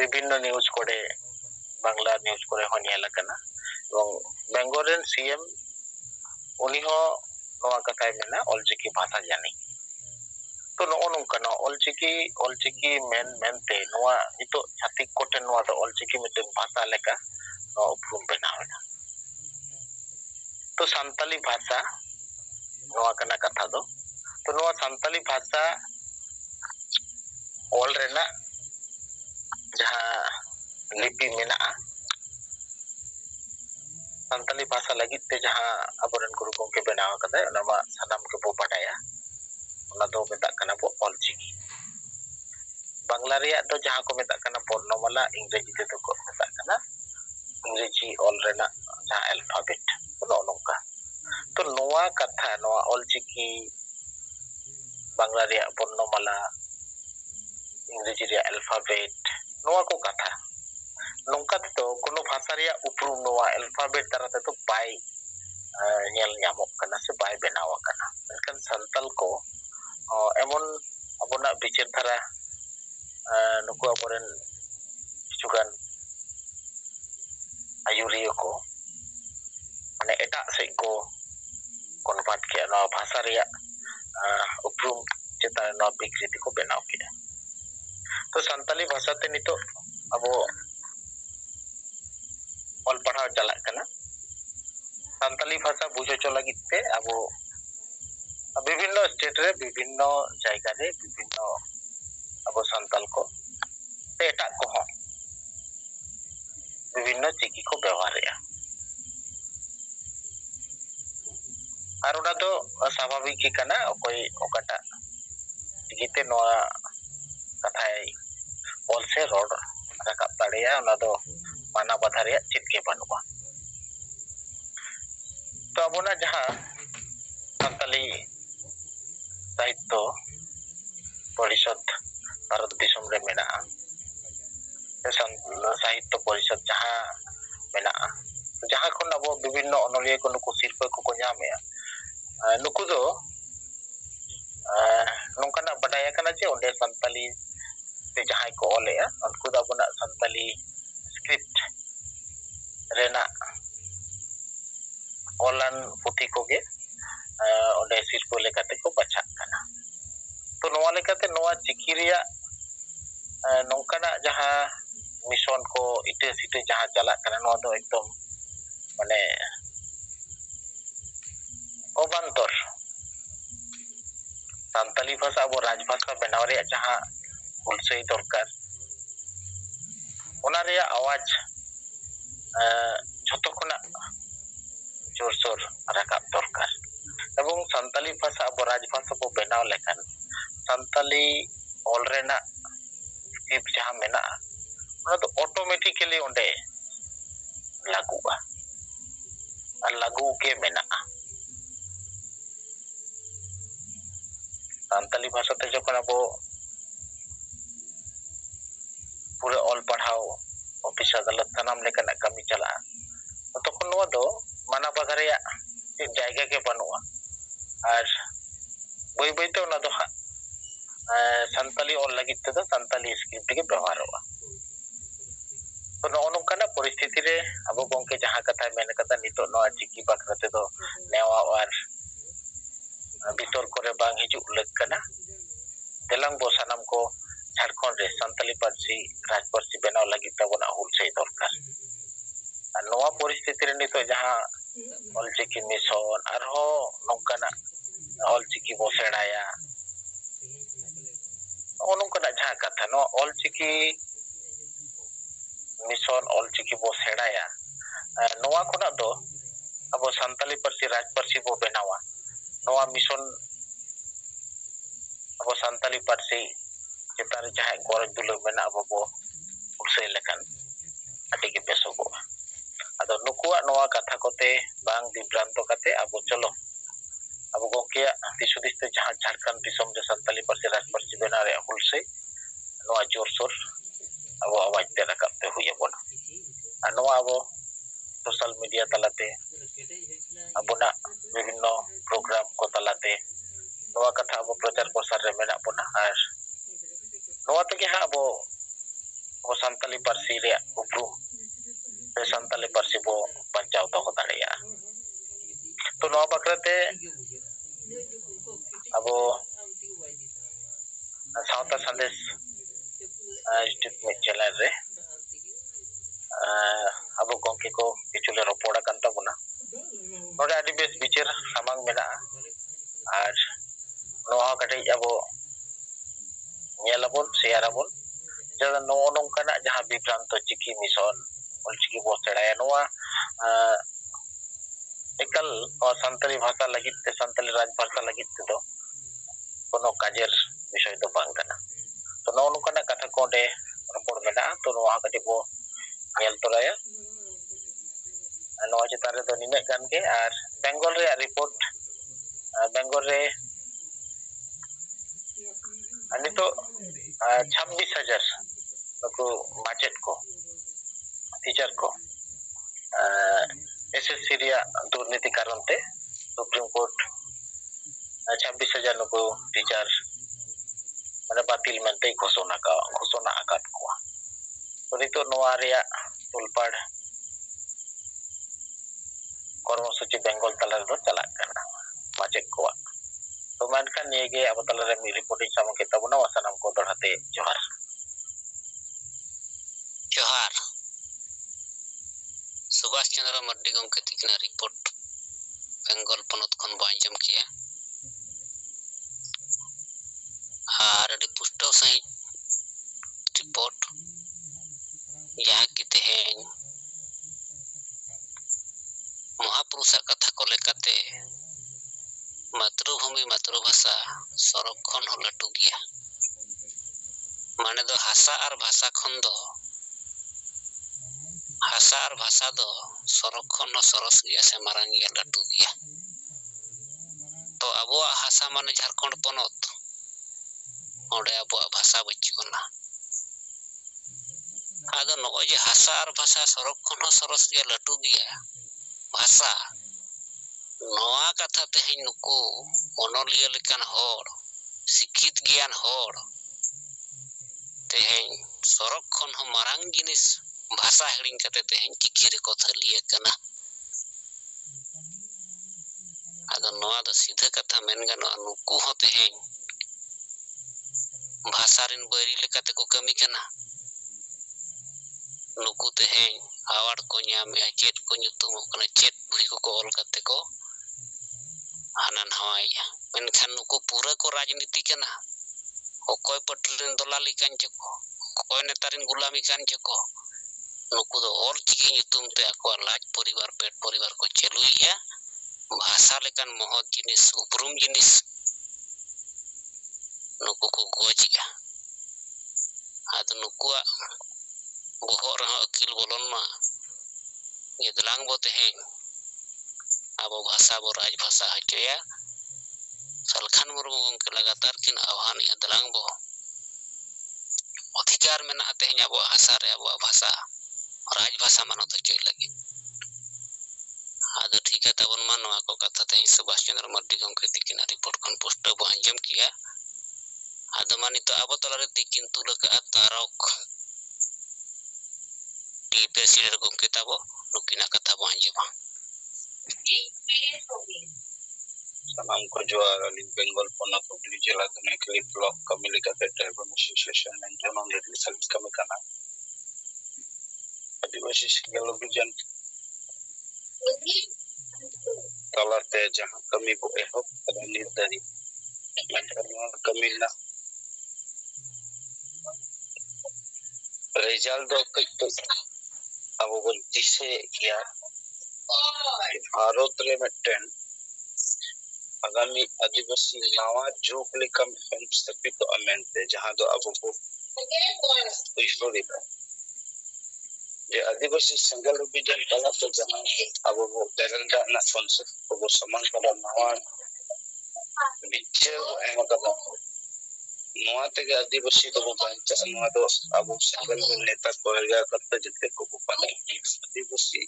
विभिन्न न्यूज कोडे बांग्ला न्यूज कोडे होनिया लकना एवं बेंगोरेन सीएम उनी हो नवा कथाय मेना ऑलचिकी भाषा जानी तो नो नोंकना ऑलचिकी मेनते नवा नितो छातिक कोटे नवा तो ऑलचिकी मिते भाषा लेका नो उपरुम बनावना तो संताली भाषा नवा कना कथा दो तो नवा संताली भाषा ऑल रेना जहां लिपि मेना संताली भाषा लगित ते जहां अबरन गुरु गोंके बनाव कदा ओनामा सनाम के बो बाडाया ओना दो मेता कना बो ऑलचिकी बांग्ला रिया तो जहां को मेता कना वर्णमाला इंग्रेजी ते तो को मेता कना इंग्रेजी ऑल रेना जहां अल्फाबेट नो नोका तो नोआ कथा नोआ ऑलचिकी बांग्ला रिया वर्णमाला इंग्रेजी रिया अल्फाबेट नोआ को कथा नोंका तो कोनो भाषा रिया उपरुम नोआ अल्फाबेट तरह तो बाय नेल ᱧᱟᱢᱚᱜ ᱠᱟᱱᱟ ᱥᱮ ᱵᱟᱭ ᱵᱮᱱᱟᱣ ᱟᱠᱟᱱᱟ ᱢᱮᱱᱠᱷᱟᱱ ᱥᱟᱱᱛᱟᱞ ᱠᱚ एमन अबोना विचार धारा नुकु अबोरेन किछुगान आयुरिया को माने एटा से को कन्वर्ट के ना भाषा रिया उपरुम चेता ना विकृति को बनाव के तो संताली भाषा ते नितो अबो ऑल पढ़ाव चला कना संताली भाषा बुझो चो लगिते अबो विभिन्न स्टेट रे विभिन्न जायगा रे विभिन्न अबो संताल को एटा को विभिन्न चिकी को व्यवहार और तो स्वाभाविक ही कना कोई ओकाटा चिकीते नोआ कथाय ऑल से रोड रकाब दाड़िया ओना दो माना बाधा रे चितके बनुआ तो अबोना जहां संताली साहित्य परिषद भारत दिसम रे मेना साहित्य परिषद जहां मेना जहां खन अब विभिन्न अनलिया को नुकु शिल्प को ᱧᱟᱢᱮᱟ नुकु दो नोंकाना बडाया कना जे ओंडे संताली ते जहां को ओलेया उनको दा बना संताली स्क्रिप्ट रेना ऑनलाइन पुथी को गे ओंडे शिल्प लेकाते को बछा कना तो नोआ लेकाते नोआ चिकी रिया नोंकाना जहां मिशन को इटे सिटे जहां चला कना नोआ दो एकदम माने ओबांतर संताली भाषा अब राजभाषा बनाव रे जहां हुलसई दरकार ओना रे आवाज झतो खना जोरसोर राकाब दरकार एवं संताली भाषा अब राजभाषा को बनाव लेखान संताली ऑल रेना ᱯᱚᱡᱤᱴᱤᱵ ᱡᱟᱦᱟᱸ ᱢᱮᱱᱟᱜᱼᱟ ᱚᱱᱟ ᱫᱚ ᱚᱴᱳᱢᱮᱴᱤᱠᱮᱞᱤ ᱚᱸᱰᱮ ᱞᱟᱹᱜᱩᱜᱼᱟ ᱟᱨ ᱞᱟᱹᱜᱩ ᱜᱮ ᱢᱮᱱᱟᱜᱼᱟ ᱥᱟᱱᱛᱟᱞᱤ ᱵᱷᱟষᱟᱛᱮ ᱡᱚᱠᱷᱚᱱ ᱟᱵᱚ ᱯᱩᱨᱟᱹ ᱚᱞ ᱯᱟᱲᱦᱟᱣ ᱚᱯᱷᱤᱥ ᱟᱫᱟᱞᱚᱛ ᱥᱟᱱᱟᱢ ᱞᱮᱠᱟᱱᱟᱜ ᱠᱟᱹᱢᱤ ᱪᱟᱞᱟᱜᱼᱟ ᱛᱚᱠᱷᱚᱱ ᱱᱚᱣᱟ ᱫᱚ ᱢᱟᱱᱟ ᱵᱟᱜᱟ ᱨᱮᱭᱟᱜ ᱡᱟᱭᱜᱟ ᱜᱮ ᱵᱟᱹᱱᱩᱜᱼᱟ ᱟᱨ ᱵᱟᱹᱭ ᱵᱟᱹᱭᱛᱮ ᱚᱱᱟ ᱫᱚ ᱦᱟᱸᱜ ᱥᱟᱱᱛᱟᱞᱤ ᱚᱞ ᱞᱟᱹᱜᱤᱫ ᱛᱮᱫᱚ ᱥᱟᱱᱛᱟᱞᱤ ᱥᱠᱨᱤᱯᱴ ᱜᱮ ᱵᱮᱣᱦᱟᱨᱚᱜᱼᱟ ᱛᱚ ᱱᱚᱜᱼᱚ ᱱᱚᱝᱠᱟᱱᱟᱜ ᱯᱚᱨᱤᱥᱛᱷᱤᱛᱤ ᱨᱮ ᱟᱵᱚ ᱜᱚᱝᱠᱮ ᱡᱟᱦᱟᱸ ᱠᱟᱛᱷᱟᱭ ᱢᱮᱱ ᱠᱟᱫᱟ ᱱᱤᱛᱚᱜ ᱱᱚᱣᱟ ᱪᱤᱠᱤ ᱵᱟᱠᱷᱨᱟ ᱛᱮᱫᱚ ᱱᱮᱣᱟ ᱟᱨ ᱵᱤᱛᱚᱨᱠᱚ ᱨᱮ ᱵᱟᱝ ᱦᱤᱡᱩᱜ ᱞᱟᱹᱠ ᱠᱟᱱᱟ ᱫᱮᱞᱟᱝ ᱵᱚ ᱥᱟᱱᱟᱢ ᱠᱚ ᱡᱷᱟᱲᱠᱷᱚᱸᱰ ᱨᱮ ᱥᱟᱱᱛᱟᱞᱤ ᱯᱟᱹᱨᱥᱤ ᱨᱟᱡᱽ ᱯᱟᱹᱨᱥᱤ ᱵᱮᱱᱟᱣ ᱞᱟᱹᱜᱤᱫ ᱛᱟᱵᱚᱱᱟᱜ ᱦᱩᱞᱥᱟᱹᱭ ᱫᱚᱨᱠᱟর ᱟᱨ ᱱᱚᱣᱟ ᱯᱚᱨᱤᱥᱛᱷᱤᱛᱤ ᱨᱮ ᱱᱤᱛᱚᱜ ᱡᱟᱦᱟᱸ ᱚᱞᱪᱤᱠᱤ ᱢᱤᱥᱚᱱ ᱟᱨᱦᱚᱸ ᱱᱚᱝᱠᱟᱱᱟᱜ ᱚᱞᱪᱤᱠᱤ ᱵᱚ ᱥᱮᱬᱟᱭᱟ ᱱᱚᱜᱼᱚ ᱱᱚᱝᱠᱟᱱᱟᱜ ᱡᱟᱦᱟᱸ ᱠᱟᱛᱷᱟ ᱱᱚᱣᱟ ᱚᱞᱪᱤᱠᱤ ᱢᱤᱥᱚᱱ ᱚᱞᱪᱤᱠᱤ ᱵᱚ ᱥᱮᱬᱟᱭᱟ ᱱᱚᱣᱟ ᱠᱷᱚᱱᱟᱜ ᱫᱚ ᱟᱵᱚ ᱥᱟᱱᱛᱟᱞᱤ ᱯᱟᱹᱨᱥᱤ ᱨᱟᱡᱽ ᱯᱟᱹᱨᱥᱤ ᱵᱚ ᱵᱮᱱᱟᱣᱟ ᱱᱚᱣᱟ ᱢᱤᱥᱚᱱ ᱟᱵᱚ ᱥᱟᱱᱛᱟᱞᱤ ᱯᱟᱹᱨᱥᱤ ᱪᱮᱛᱟᱱ ᱨᱮ ᱡᱟᱦᱟᱸ ᱜᱚᱨᱚᱡ ᱫᱩᱞᱟᱹᱲ ᱢᱮᱱᱟᱜ ᱟᱵᱚ ᱵᱚ ᱦᱩᱞᱥᱟᱹᱭ ᱞᱮᱠᱷᱟᱱ ᱟᱹᱰᱤ ᱜᱮ ᱵᱮᱥᱚᱜᱚᱜᱼᱟ ᱟᱫᱚ ᱱᱩᱠᱩᱣᱟᱜ ᱱᱚᱣᱟ ᱠᱟᱛᱷᱟ ᱠᱚᱛᱮ ᱵᱟᱝ ᱵᱤᱵᱽᱨᱟᱱᱛᱚ ᱠᱟᱛᱮ ᱟᱵᱚ ᱪᱚᱞᱚ ᱟᱵᱚ ᱜᱚᱝᱠᱮᱭᱟᱜ ᱫᱤᱥ ᱦᱩᱫᱤᱥ ᱛᱮ ᱡᱟᱦᱟᱸ ᱡᱷᱟᱲᱠᱷᱚᱸᱰ ᱫᱤᱥᱚᱢ ᱨᱮ ᱥᱟᱱᱛᱟᱞᱤ ᱯᱟᱹᱨᱥᱤ ᱨᱟᱡᱽ ᱯᱟᱹᱨᱥᱤ ᱵᱮᱱᱟᱣ ᱨᱮᱭᱟᱜ ᱦᱩᱞᱥᱟᱹᱭ ᱱᱚᱣᱟ ᱡᱳᱨᱥᱳᱨ ᱟᱵᱚ ᱟᱣᱟᱡᱽ ᱛᱮ ᱨᱟᱠᱟᱵ ᱛᱮ ᱦᱩᱭ ᱟᱵᱚᱱᱟ ᱟᱨ ᱱᱚᱣᱟ ᱟᱵᱚ ᱥᱳᱥᱟᱞ ᱢᱤᱰᱤᱭᱟ ᱛᱟᱞᱟᱛᱮ ᱟᱵᱚᱱᱟᱜ ᱵᱤᱵᱷᱤᱱᱱᱚ ᱯᱨᱳᱜᱨᱟᱢ ᱠᱚ ᱛᱟᱞᱟᱛᱮ ᱱᱚᱣᱟ ᱠᱟᱛᱷᱟ ᱟᱵᱚ ᱯᱨᱚᱪᱟᱨ ᱯᱨᱚᱥᱟᱨ ᱨᱮ ᱢᱮᱱᱟᱜ ᱵᱚᱱᱟ ᱟᱨ ᱱᱚᱣᱟ ᱛᱮᱜᱮ ᱦᱟᱸᱜ ᱟᱵᱚ ᱥᱟᱱᱛᱟᱞᱤ ᱯᱟᱹᱨᱥᱤ ᱨᱮᱭᱟᱜ ᱩᱯᱨᱩᱢ ᱥᱮ ᱥᱟᱱᱛᱟᱞᱤ ᱯᱟᱹᱨᱥᱤ ᱵᱚ ᱵᱟᱧᱪᱟᱣ ᱫᱚᱦᱚ ᱫᱟᱲᱮᱭᱟᱜᱼᱟ ᱛᱚ ᱱᱚᱣᱟ ᱵᱟᱠᱷᱨᱟᱛᱮ ᱟᱵᱚ ᱥᱟᱶᱛᱟ ᱥᱟᱸᱫᱮᱥ ᱢᱤᱫ ᱪᱮᱱᱮᱞ ᱨᱮ ᱟᱵᱚ ᱜᱚᱝᱠᱮ ko ᱠᱤᱪᱷᱩ ᱞᱮ ᱨᱚᱯᱚᱲ akan ᱛᱟᱵᱚᱱᱟ ᱱᱚᱰᱮ ᱟᱹᱰᱤ ᱵᱮᱥ ᱵᱤᱪᱟᱹᱨ ᱥᱟᱢᱟᱝ ᱢᱮᱱᱟᱜᱼᱟ ᱟᱨ ᱱᱚᱣᱟ ᱠᱟᱹᱴᱤᱡ ᱟᱵᱚ ᱧᱮᱞᱟᱵᱚᱱ ᱥᱮᱭᱟᱨᱟᱵᱚᱱ ᱡᱟᱦᱟᱸ ᱱᱚᱜᱼᱚ ᱱᱚᱝᱠᱟᱱᱟᱜ ᱡᱟᱦᱟᱸ ᱵᱤᱵᱽᱨᱟᱱᱛᱚ ᱪᱤᱠᱤ ᱢᱤᱥᱚᱱ ᱚᱞᱪᱤᱠᱤ ᱵᱚ ᱥᱮᱬᱟᱭᱟ ᱱᱚᱣᱟ ᱮᱠᱟᱞ ᱥᱟᱱᱛᱟᱞᱤ ᱵᱷᱟষᱟ ᱞᱟᱹᱜᱤᱫ ᱛᱮ ᱥᱟᱱᱛᱟᱞᱤ ᱨᱟᱡᱽ ᱵᱷᱟষᱟ ᱞᱟᱹᱜᱤᱫ ᱛᱮᱫᱚ ᱠᱳᱱᱳ ᱠᱟᱡᱮᱨ ᱵᱤᱥᱚᱭ ᱫᱚ ᱵᱟᱝ ᱠᱟᱱᱟ ᱛᱚ ᱱᱚᱜᱼᱚ ᱱᱚᱝᱠᱟᱱᱟᱜ ᱠᱟᱛᱷᱟ ᱠᱚ ᱚᱸᱰᱮ ᱨᱚᱯᱚᱲ ᱢᱮᱱᱟᱜᱼᱟ ᱛᱚ ᱱᱚᱣᱟ ᱠᱟᱹᱴᱤᱡ ᱵᱚ ᱧᱮᱞ ᱛᱚᱨᱟᱭᱟ ᱱᱚᱣᱟ ᱪᱮᱛᱟᱱ ᱨᱮᱫᱚ ᱱᱤᱱᱟᱹᱜ ᱜᱟᱱ ᱜᱮ ᱟᱨ ᱵᱮᱝᱜᱚᱞ ᱨᱮᱭᱟᱜ ᱨᱤᱯᱳर्ट बेंगल रे नितो 26,000 नुकु माचेट को टीचर को एसएससी रिया दुर्नीति कारण ते सुप्रीम कोर्ट 26,000 नुकु टीचर माने बातिल मेंते घोषणा आकाद को तो नितो नोआ रिया तुलपाड़ कर्मसूची बेंगल तला रे चला करना माचेट को तो मेनखान निये गे अब तला रे मी रिपोर्टिंग सामने के तबना वसनम को दड़ाते जोहार जोहार सुभाष चंद्र मर्डी गंके तिकना रिपोर्ट बेंगल पनत खन बांजम किया आर अडी पुष्टो सही रिपोर्ट यहाँ की तेहें महापुरुष कथा को लेकाते मातृभूमि मातृभाषा संरक्षण हो लटू गया माने दो हासा और भाषा खन दो हासा और भाषा दो संरक्षण हो सरस गया से मारांग गया लटू गया तो अबो हासा माने झारखंड पनत ओडे अबो भाषा बच्चुना आदो नगो जे हासा और भाषा संरक्षण हो सरस गया लटू गया भाषा नोआ कथा तेहें नुकु ओनलिया लेकान होड़ शिक्षित ज्ञान होड़ तेहें संरक्षण हो मारांग जिनिस भाषा हेडिंग कते तेहें चिकी रे को थलिया कना आदो नोआ दो सीधा कथा मेन गानो नुकु हो तेहें भाषा रिन बैरी लेकाते को कमी कना नुकु तेहें अवार्ड को ᱧᱟᱢᱮ चेट को ᱧᱩᱛᱩᱢ कना चेट बुही को ऑल कते को हाना नवाया मेनखान नुकु पूरा को राजनीति कना ओकोय पटरिन दलाली कान चको ओकोय नेतारिन गुलामी कान चको नुकु दो ऑल चिकी ᱧᱩᱛᱩᱢ ते ako लाज परिवार पेट परिवार को चलुइया भाषा लेकान महत जिनिस उपरुम जिनिस नुकु को गोजिया ᱟᱫᱚ ᱱᱩᱠᱩᱣᱟᱜ ᱵᱚᱦᱚᱜ ᱨᱮᱦᱚᱸ ᱟᱹᱠᱤᱞ ᱵᱚᱞᱚᱱ ᱢᱟ ᱡᱮ ᱫᱮᱞᱟᱝ ᱵᱚ ᱛᱮᱦᱮᱧ ᱟᱵᱚ ᱵᱷᱟᱥᱟ ᱵᱚ ᱨᱟᱡᱽ ᱵᱷᱟᱥᱟ ᱦᱚᱪᱚᱭᱟ ᱥᱟᱞᱠᱷᱟᱱ ᱢᱩᱨᱢᱩ ᱜᱚᱢᱠᱮ ᱞᱟᱜᱟᱛᱟᱨ ᱠᱤᱱ ᱟᱦᱣᱟᱱᱮᱜᱼᱟ ᱫᱮᱞᱟᱝ ᱵᱚ ᱚᱫᱷᱤᱠᱟᱨ ᱢᱮᱱᱟᱜᱼᱟ ᱛᱮᱦᱮᱧ ᱟᱵᱚᱣᱟᱜ ᱦᱟᱥᱟ ᱨᱮ ᱟᱵᱚᱣᱟᱜ ᱵᱷᱟᱥᱟ ᱨᱟᱡᱽ ᱵᱷᱟᱥᱟ ᱢᱟᱱᱚᱛ ᱦᱚᱪᱚᱭ ᱞᱟᱹᱜᱤᱫ ᱟᱫᱚ ᱴᱷᱤᱠᱟ ᱛᱟᱵᱚᱱ ᱢᱟ ᱱᱚᱣᱟ ᱠᱚ ᱠᱟᱛᱷᱟ ᱛᱮᱦᱮᱧ ᱥᱩᱵᱷᱟᱥ ᱪᱚᱱᱫᱨᱚ ᱢᱟᱨᱰᱤ ᱜᱚᱢᱠᱮ ᱛᱤᱠᱤᱱᱟᱜ ᱨᱤᱯᱳर्ट ᱠᱷᱚᱱ ᱯᱩᱥᱴᱟᱹᱣ ᱵᱚ ᱟᱸᱡᱚᱢ ᱠᱮᱜᱼᱟ ᱟᱫᱚ ᱢᱟ ᱱᱤᱛᱚᱜ ᱟᱵᱚ ᱛᱟᱞᱟᱨᱮ ᱛᱤᱠᱤᱱ ᱛᱩᱞ ᱟᱠᱟᱜᱼᱟ ᱛᱟᱨᱚᱠ ᱯᱨᱮᱥᱤᱰᱮᱱᱴ ᱜᱚᱢᱠᱮ ᱛᱟᱵᱚ ᱱᱩᱠᱤᱱᱟᱜ ᱠᱟᱛᱷᱟ ᱵᱚ ᱟᱸᱡᱚᱢᱟ सामाम को जोहार अली बेंगल पोनत हुगली जिला धनेकली ब्लॉक कमिली का ट्राइबल एसोसिएशन में जनों लेडी सर्विस कमी करना आदिवासी सिंगल अभियान तलाते जहां कमी को एहब निर्धारी कमी ना रिजल्ट तो अब वो दिसे किया भारत रे मेटन आगामी आदिवासी नवा जोक लेकम संस्थापित अमेंटे जहां दो अब को हिस्टोरी का ये आदिवासी संगल अभियान तला तो जहां अब वो दरंदा ना कॉन्सेप्ट को समान करा नवा बिचे एम कदा नवा ते आदिवासी तो बंचा नवा दो अब संगल नेता कोयगा करते जितने को पाने आदिवासी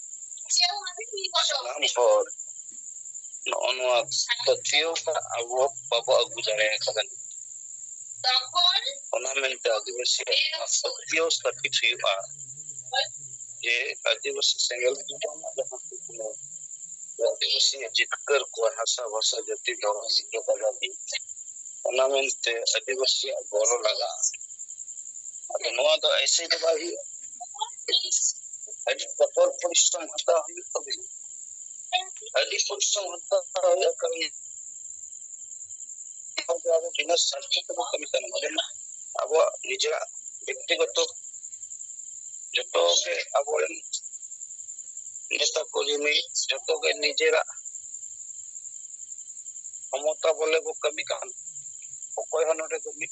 नाम और नवा तथियों का अब बाबा गुजारे कदन ओनामेंट आदिवासी तथियों स्थापित हुआ ये आदिवासी संगल जहां आदिवासी जितकर को भाषा भाषा जाति धर्म बदला दी ओनामेंट आदिवासी गौरव लगा अब नवा तो ऐसे के भाई अभी कठोर परिश्रम होता है कभी अभी परिश्रम होता है कभी अब बिना सर्च को कमी करना अब निज व्यक्तिगत जो के अब नेता कर्मी जो के निजेरा क्षमता बोले वो कमी कान कोई हनोरे कमी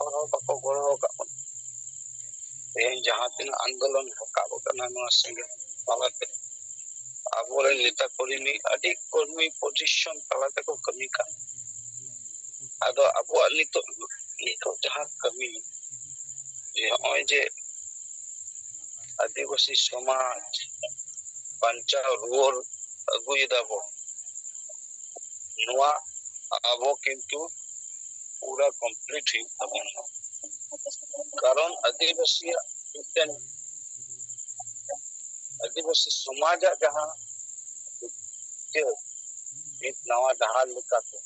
और बाको गoro का जहां तीन आंदोलन हकाबो कना नो संगे पालाते आबोरे नेता कर्मी अडी कर्मी पोजीशन पालाते को कमी का आदो आबो नितो जहां कमी ये होय जे आदिवासी समाज पंचा रोर अगुई दाबो नोआ आबो किंतु पूरा कंप्लीट ही तबन कारण आदिवासी मिटन आदिवासी समाज जहां एक नवा डहाल लेकाते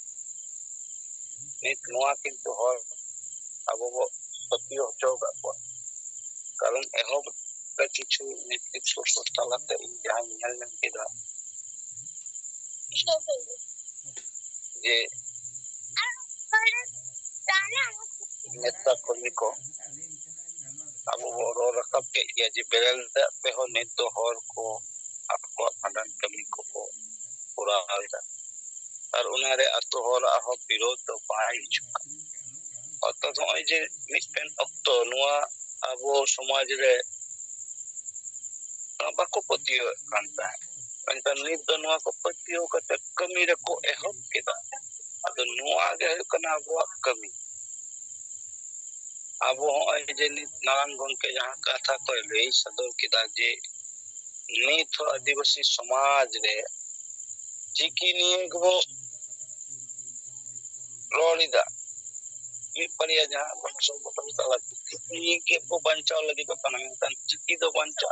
एक नवा किंतु हर अब वो सत्य होगा कारण एहो किछु नेतृत्व तलाते जहां नेल नेम केदा जे नेता कर्मी को अब वो रो रखब के या जे बेरल पे हो नेतो हर को आपको आदान कमी को पूरा हालदा और उनारे अतो हर आहो विरोध तो पाई चुका अतो तो जे मिस्टेन अक्तो नुआ अबो समाज रे बाको पतियो कांता अंत नित दो नुआ को पतियो कते कमी रे को एहब केदा अदो नुआ गे कना अबो कमी अब जे नारायण गंके जहां कथा को लई सदर किदा जे नित आदिवासी समाज रे चिकी निये गो रोलिदा परिया जहां बंसो बटन तला चिकी के को बंचाव लगी तो कना चिकी दो बंचा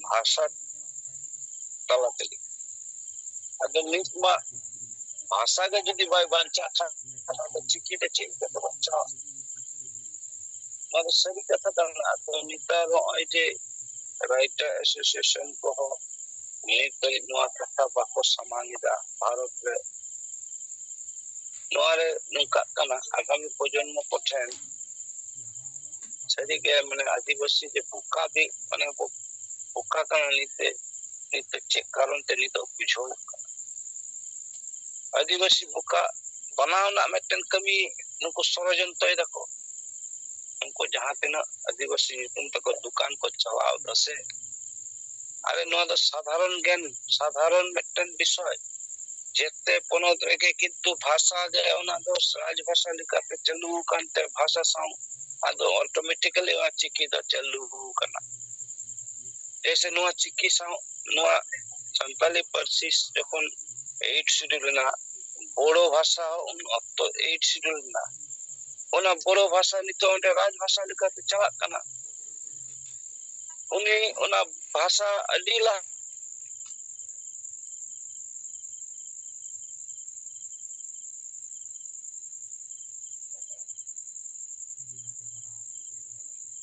भाषा तला तली अगर नित मा भाषा के जदी भाई बंचा तो चिकी दे चिक तो बंचा मगर सभी कथा करना तो निता रो जे राइटर एसोसिएशन को नित नवा कथा बाको समांगिदा भारत रे नोरे नुका कना आगामी प्रजन्म पठेन सरी के माने आदिवासी जे भूखा भी माने भूखा कना नित चेक कारण ते नित बुझो आदिवासी भूखा बनाव ना मेटन कमी नुको षड़यंत्र दको उनको जहाँ तना आदिवासी ᱧᱩᱛᱩᱢ तक दुकान को चलाओ दसे अरे नो द साधारण ज्ञान साधारण मिटन विषय जेते पोनोत रेके किंतु भाषा जे ओना दो राजभाषा लिखाते चलू कांते भाषा साउ आदो ऑटोमेटिकली वा चिकी दो चलू कना जैसे नुआ चिकी साउ नुआ संताली परसिस जखन 8 शेड्यूल ना बोड़ो भाषा उन अक्तो 8 शेड्यूल ना ओना बोड़ो भाषा नितो ओंडे राजभाषा लिखाते चला कना उनी ओना भाषा अलीला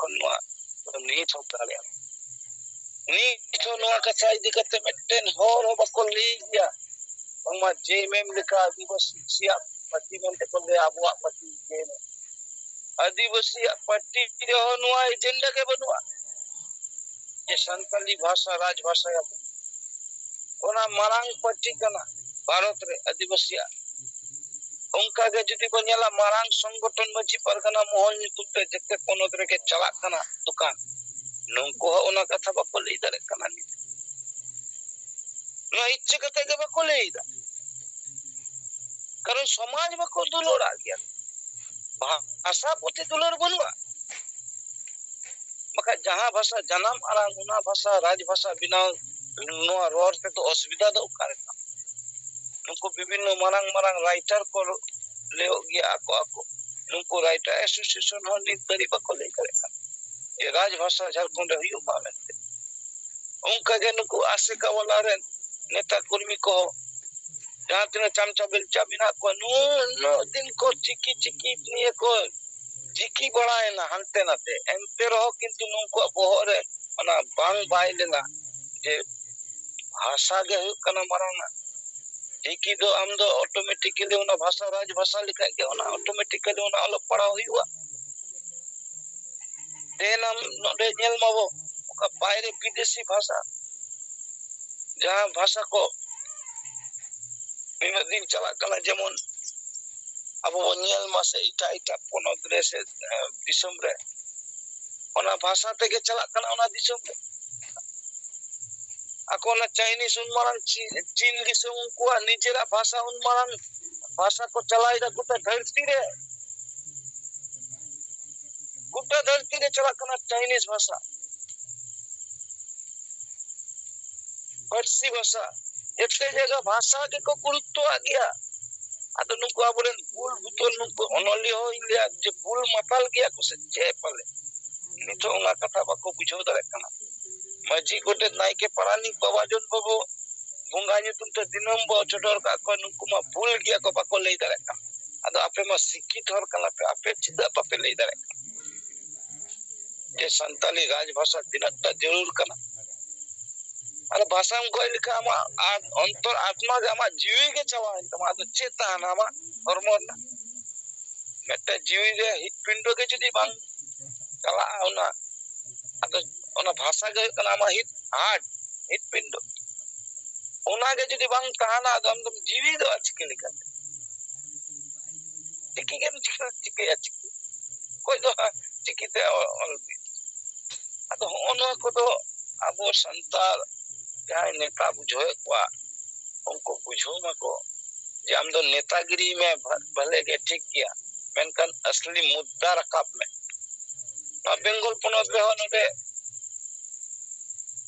konwa ni chokale ni chonwa ka sai dikate metten hor ho bakol liya bangma je mem lika adivasi sia pati mente kole abwa pati je adivasi pati de honwa agenda ke बनवा ये संताली भाषा राजभाषा या ओना मारांग पट्टी कना भारत रे आदिवासी उनका के जति बनेला मारांग संगठन मजी परगना मोहन ᱧᱩᱛᱩᱢ ᱛᱮ जते पोनोत रे के चला कना दुकान नुको ओना कथा बको लई दरे कना नि न इच्छा कते के बको लई दा कारण समाज बको दुलोड़ आ गया भाषा पोते दुलोड़ बनवा मका जहां भाषा जन्म आराम उना भाषा राजभाषा बिना नो रोर ते तो असुविधा दो करे नुको विभिन्न मारांग मारांग राइटर को ले गया ako नुको राइटर एसोसिएशन हो नि तरी बको ले करे ये राजभाषा झारखंड हुई पावेंते उनका के नुको आशिका वाला रे नेता कर्मी को जहां तिना चमचा बिलचा बिना को नो दिन को चिकी चिकी निये को जिकी बड़ाए ना हंते नाते एंते रहो किंतु नुको बोहरे ना बांग बाइलेना जे भाषा के कना मराना जिकी दो हम दो ऑटोमेटिकली उना भाषा राजभाषा लिखा के उना ऑटोमेटिकली उना अलो पढ़ा हुआ देनम नोडे नेल मावो का बाहरे विदेशी भाषा जहां भाषा को मिन दिन चला कला जेमन अब नेल मासे इटा इटा पोनो द्रेसे दिसम रे ओना भाषा ते के चला कना ओना दिसम रे अकोना चाइनीज उनमारन चीन दिसम को निजेरा भाषा उनमारन भाषा को चलाई दा गुटा धरती रे चला कना चाइनीज भाषा फारसी भाषा एते जगह भाषा के को गुरुत्व आ गया आदो नुको आबोरेन बुल भुतोन नुको अनोली हो इलिया जे बुल मताल गया को से जे पले नितो उना कथा बको बुझो दरे कना मजी गोटे नाई के परानी बाबा जोन बाबू भुंगा ᱧᱩᱛᱩᱢ ᱛᱮ दिनम बो चोडर का को नुको मा भूल गया को बको लई दरे कना आदो आपे मा शिक्षित हर कना पे आपे चिदा पापे लई दरे जे संताली राजभाषा दिनता जरूर कना अरे भाषा में कोई लिखा आमा अंतर आत्मा के आमा जीवी के चवा तमा तो चेतन आमा हॉर्मोन मेटे जीवी रे हित पिंडो के जदी बांग कला ओना अतो ओना भाषा के कना आमा हित हार्ट हित पिंडो ओना के जदी बांग कहाना दम दम जीवी दो अचके लिखा चिकी के चिकी अचकी कोई दो चिकी ते और अतो ओनो को तो अबो संताल जहां नेता बुझोए को उनको बुझो मको जे हम तो नेतागिरी में भले के ठीक किया मेनकन असली मुद्दा रकाब में ना बेंगल पोनोत रे होनोडे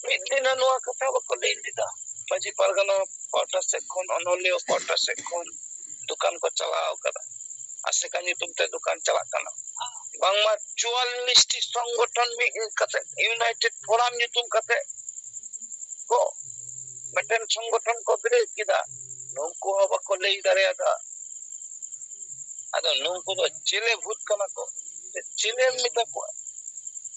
मिदिन नुआ कथा बको ले दिदा मजी परगना पाटा से कोन अनोलियो पाटा से कोन दुकान को चलाओ करा आसे कानी तुमते दुकान चला कना बांगमा 44 टी संगठन में कते यूनाइटेड फोरम ᱧᱩᱛᱩᱢ कते को मेटन संगठन को बिरेज किदा नुको बको लई दरेदा अदा नुको तो चिले भूत कना को चिले मिता को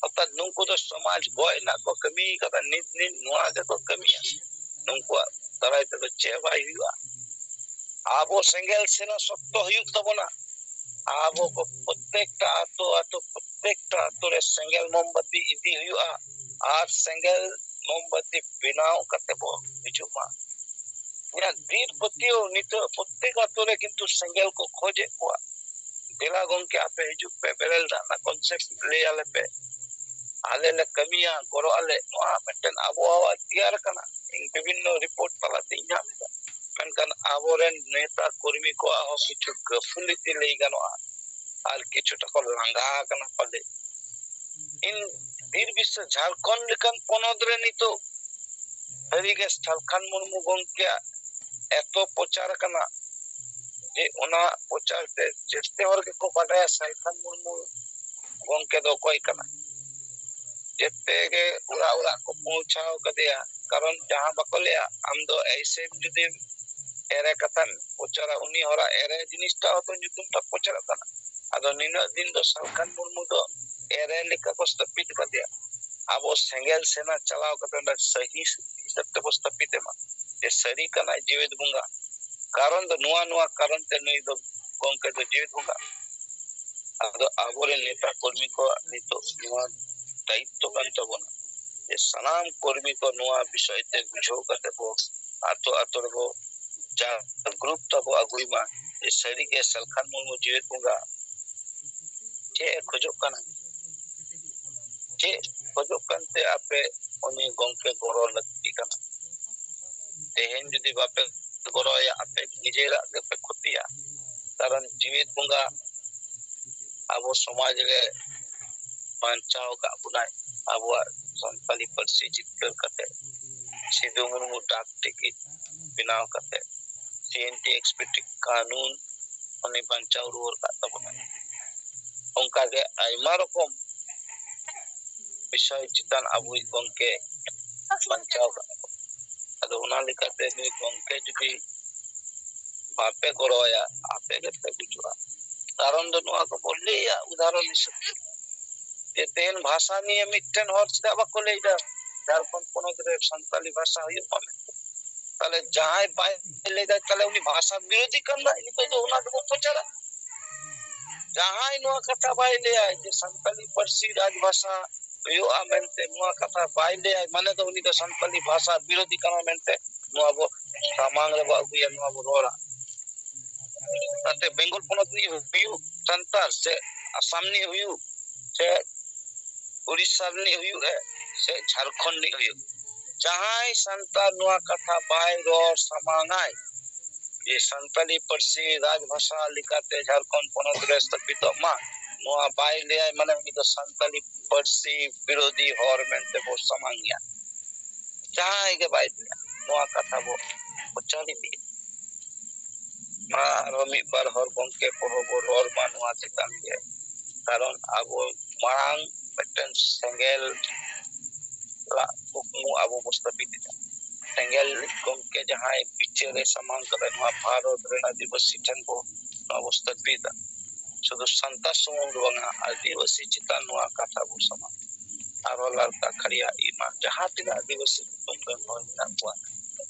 अता नुको तो समाज बोय ना को कमी कदा नित नित नुआ के को कमी नुको तराय तो चेवाई हुआ आबो सेंगेल सेना सत्तो हुयुक तबना आबो को प्रत्येकटा आतो तो रे सेंगेल मोमबत्ती इदी हुआ आर सेंगेल मोमबत्ती बिनाओ कते बो बिजुमा या दीप बत्तियों नितो प्रत्येक आतो रे किंतु सेंगेल को खोजे को Dela gongke ape hijuk pe berel na konsep le ale pe ale le kamiya goro ale noa meten abawa tiar kana ing bibinno report tala tinya menkan aboren neta kurmi ko aho kichu gafuliti lei ganoa আর কিছুটা call লাঙ্গা কানা পালে in বীর বিশ্ব ঝাড়খণ্ড লিখান পনদ্রে নিত হরিগে ঝাড়খণ্ড মুর্মু গংকে এত প্রচার কানা যে ওনা প্রচারতে চেষ্টা হরকে কো বাডায়া ঝাড়খণ্ড মুর্মু গংকে দো কই কানা যেতে গে উড়া উড়া কো পৌঁছাও কদিয়া কারণ যাহা বকলিয়া আমদো ऐसे যদি এরে কাতান প্রচার উনি হরা এরে জিনিসটা হতো নিতুমটা প্রচার কানা ado nina din do Salkhan Murmu do ere lika ko stapit ka dia abo sengel sena chalao ka tanda sahi sabte ko stapit ma je sari kana jeevit bunga karon do nuwa karon te nui do gongke do jeevit bunga ado abore neta kormi ko nito nuwa daitto kan tabona je sanam kormi ko nuwa bishoy te bujho kate bo ato bo ja group tabo aguima je sari ke Salkhan Murmu jeevit bunga che khojok kana che khojok kante ape oni gongke goro lagti kana tehen judi bape goro ya ape nijera gepe khutiya karon jivit bunga abo samaj re bancao ka bunai abo santali parsi jitkar kate sidhu murmu dak ticket binaw kate CNT expected kanun oni bancao ruor ka tabuna onka ge aima rokom বিষয় চিতান আবুই গংকে বাঞ্চাও ado una likate ni gongke judi bape goroya ape gete bujua karon do noa ko bolle ya udaharon hisab eten bhasha niye mitten hor chida ba ko leida Jharkhand পনদ্রে Santali ভাষা হইও পাবে তাহলে যাহাই পাই লেদা তাহলে উনি ভাষা বিরোধী কান্দা ইনি তো ওনা তো প্রচার যাহাই নোয়া কথা বাইলে আই যে Santali Parsi রাজভাষা yo amente noa kata baile mane to uni to santali bhasha birodhi kana mente noa bo samang re ba guya noa bo rora tate bengal ponot ni huyu santar se asam ni huyu se Orissa ni huyu se jharkhand ni huyu jahai santar noa kata bai ror samangai ye santali parsi rajbhasha likate jharkhand ponot re stapito ma noa baile ai mane uni to santali parsi birodhi hor mente bo samangya jahai ge baile noa kata bo pachari di ma romi bar hor gongke poho bo ror ma noa chitan ge karon abo marang meten sengel la ukmu abo bo stapit sengel gongke jahai pichere samang kata noa bharot re adivasi ten bo noa stapit sudu santa sumung banga adivasi chitan noa kata bo samang arolar ka karya ima jaha tina adivasi tumpen hoina kwa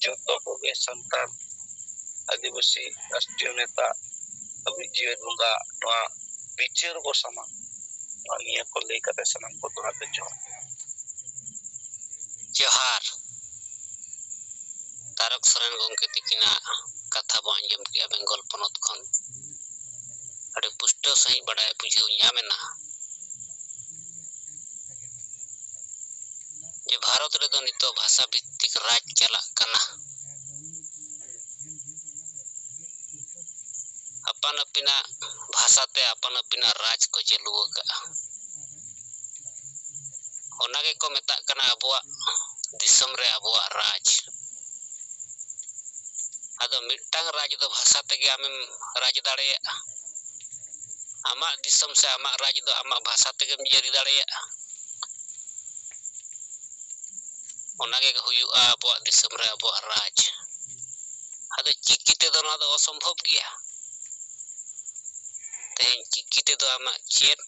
joto ko ge santar adivasi राष्ट्रीय नेता Abhijit bunga noa bichir ko samang niya ko lekate sanam ko tuhate जोहार तारक सोरेन गंके तिकिना कथा बो आंजम किया बेंगल पनत खन अडे पुष्टो सही बडाय बुझेउ ᱧᱟᱢᱮᱱᱟ जे भारत रे दो नितो भाषा भित्तिक राज चला कना अपन अपिना भाषा ते अपन अपिना राज को चलु का ओनागे को मेता कना अबुआ दिसम रे अबुआ राज आदो मिटटांग राज दो भाषा तेगे आमेम राज दाड़े आमा दिसम से आमा राज दो आमा भाषा तेगे जरी दाड़े ओनागे हुयुआ अबुआ दिसम रे अबुआ राज आदो चिकिते दो ना दो असंभव गया तेन चिकिते दो आमा चेत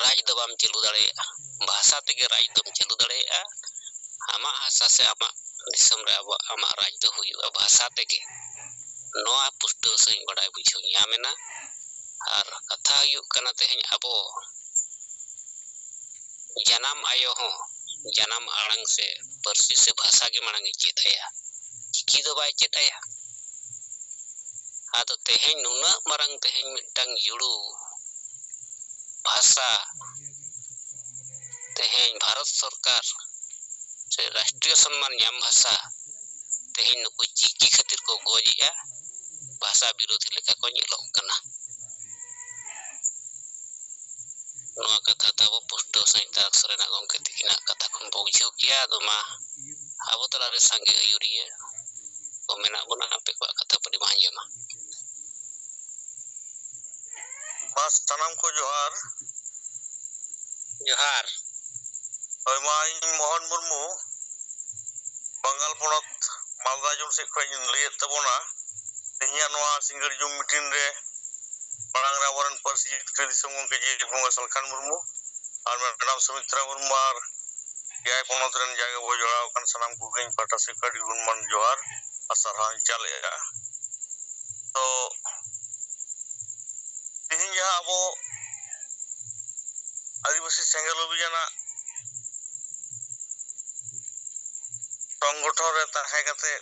राज दो बाम चलु दाड़े भाषा तेगे राज दो चलु दाड़े आमा आशा से आमा दिसम रे अबुआ आमा राज दो हुयुआ भाषा तेगे नोआ पुष्टो सही बडाय बुझेउ ᱧᱟᱢᱮᱱᱟ आर कथा हुयुग कना तेहें अबो जनाम आयो हो जनाम आड़ंग से परसी से भाषा के मांगे चेत आया चिकी दो बाय चेत आया ado teheny nuna marang teheny mitang yuru भाषा teheny भारत सरकार से राष्ट्रीय सम्मान nyam भाषा teheny nuku chiki khatir ko gojia भाषा विरोधी leka ko nyelok kana noa katha tabo pusto saita aksarena gongke tikina kata kon bujau kia ado ma abo talare sange ayuria ko menak bona ape ko kata padi manjama mas tanam ko johar johar Oimai Mohan Murmu Bangal Ponot Malda Jum se khoi liyet tabona tinya noa single jum meeting re parang rawaran parsi tradition ke je bonga Salkhan Murmu ar madam Sumitra Murmu ar jai ponot ren jaga bo jorao kan sanam ku gein pata se kadi gunman johar asarhan chale ya to tinya abo Adivasi Sengel Obhijana संगठन रे ताहे कते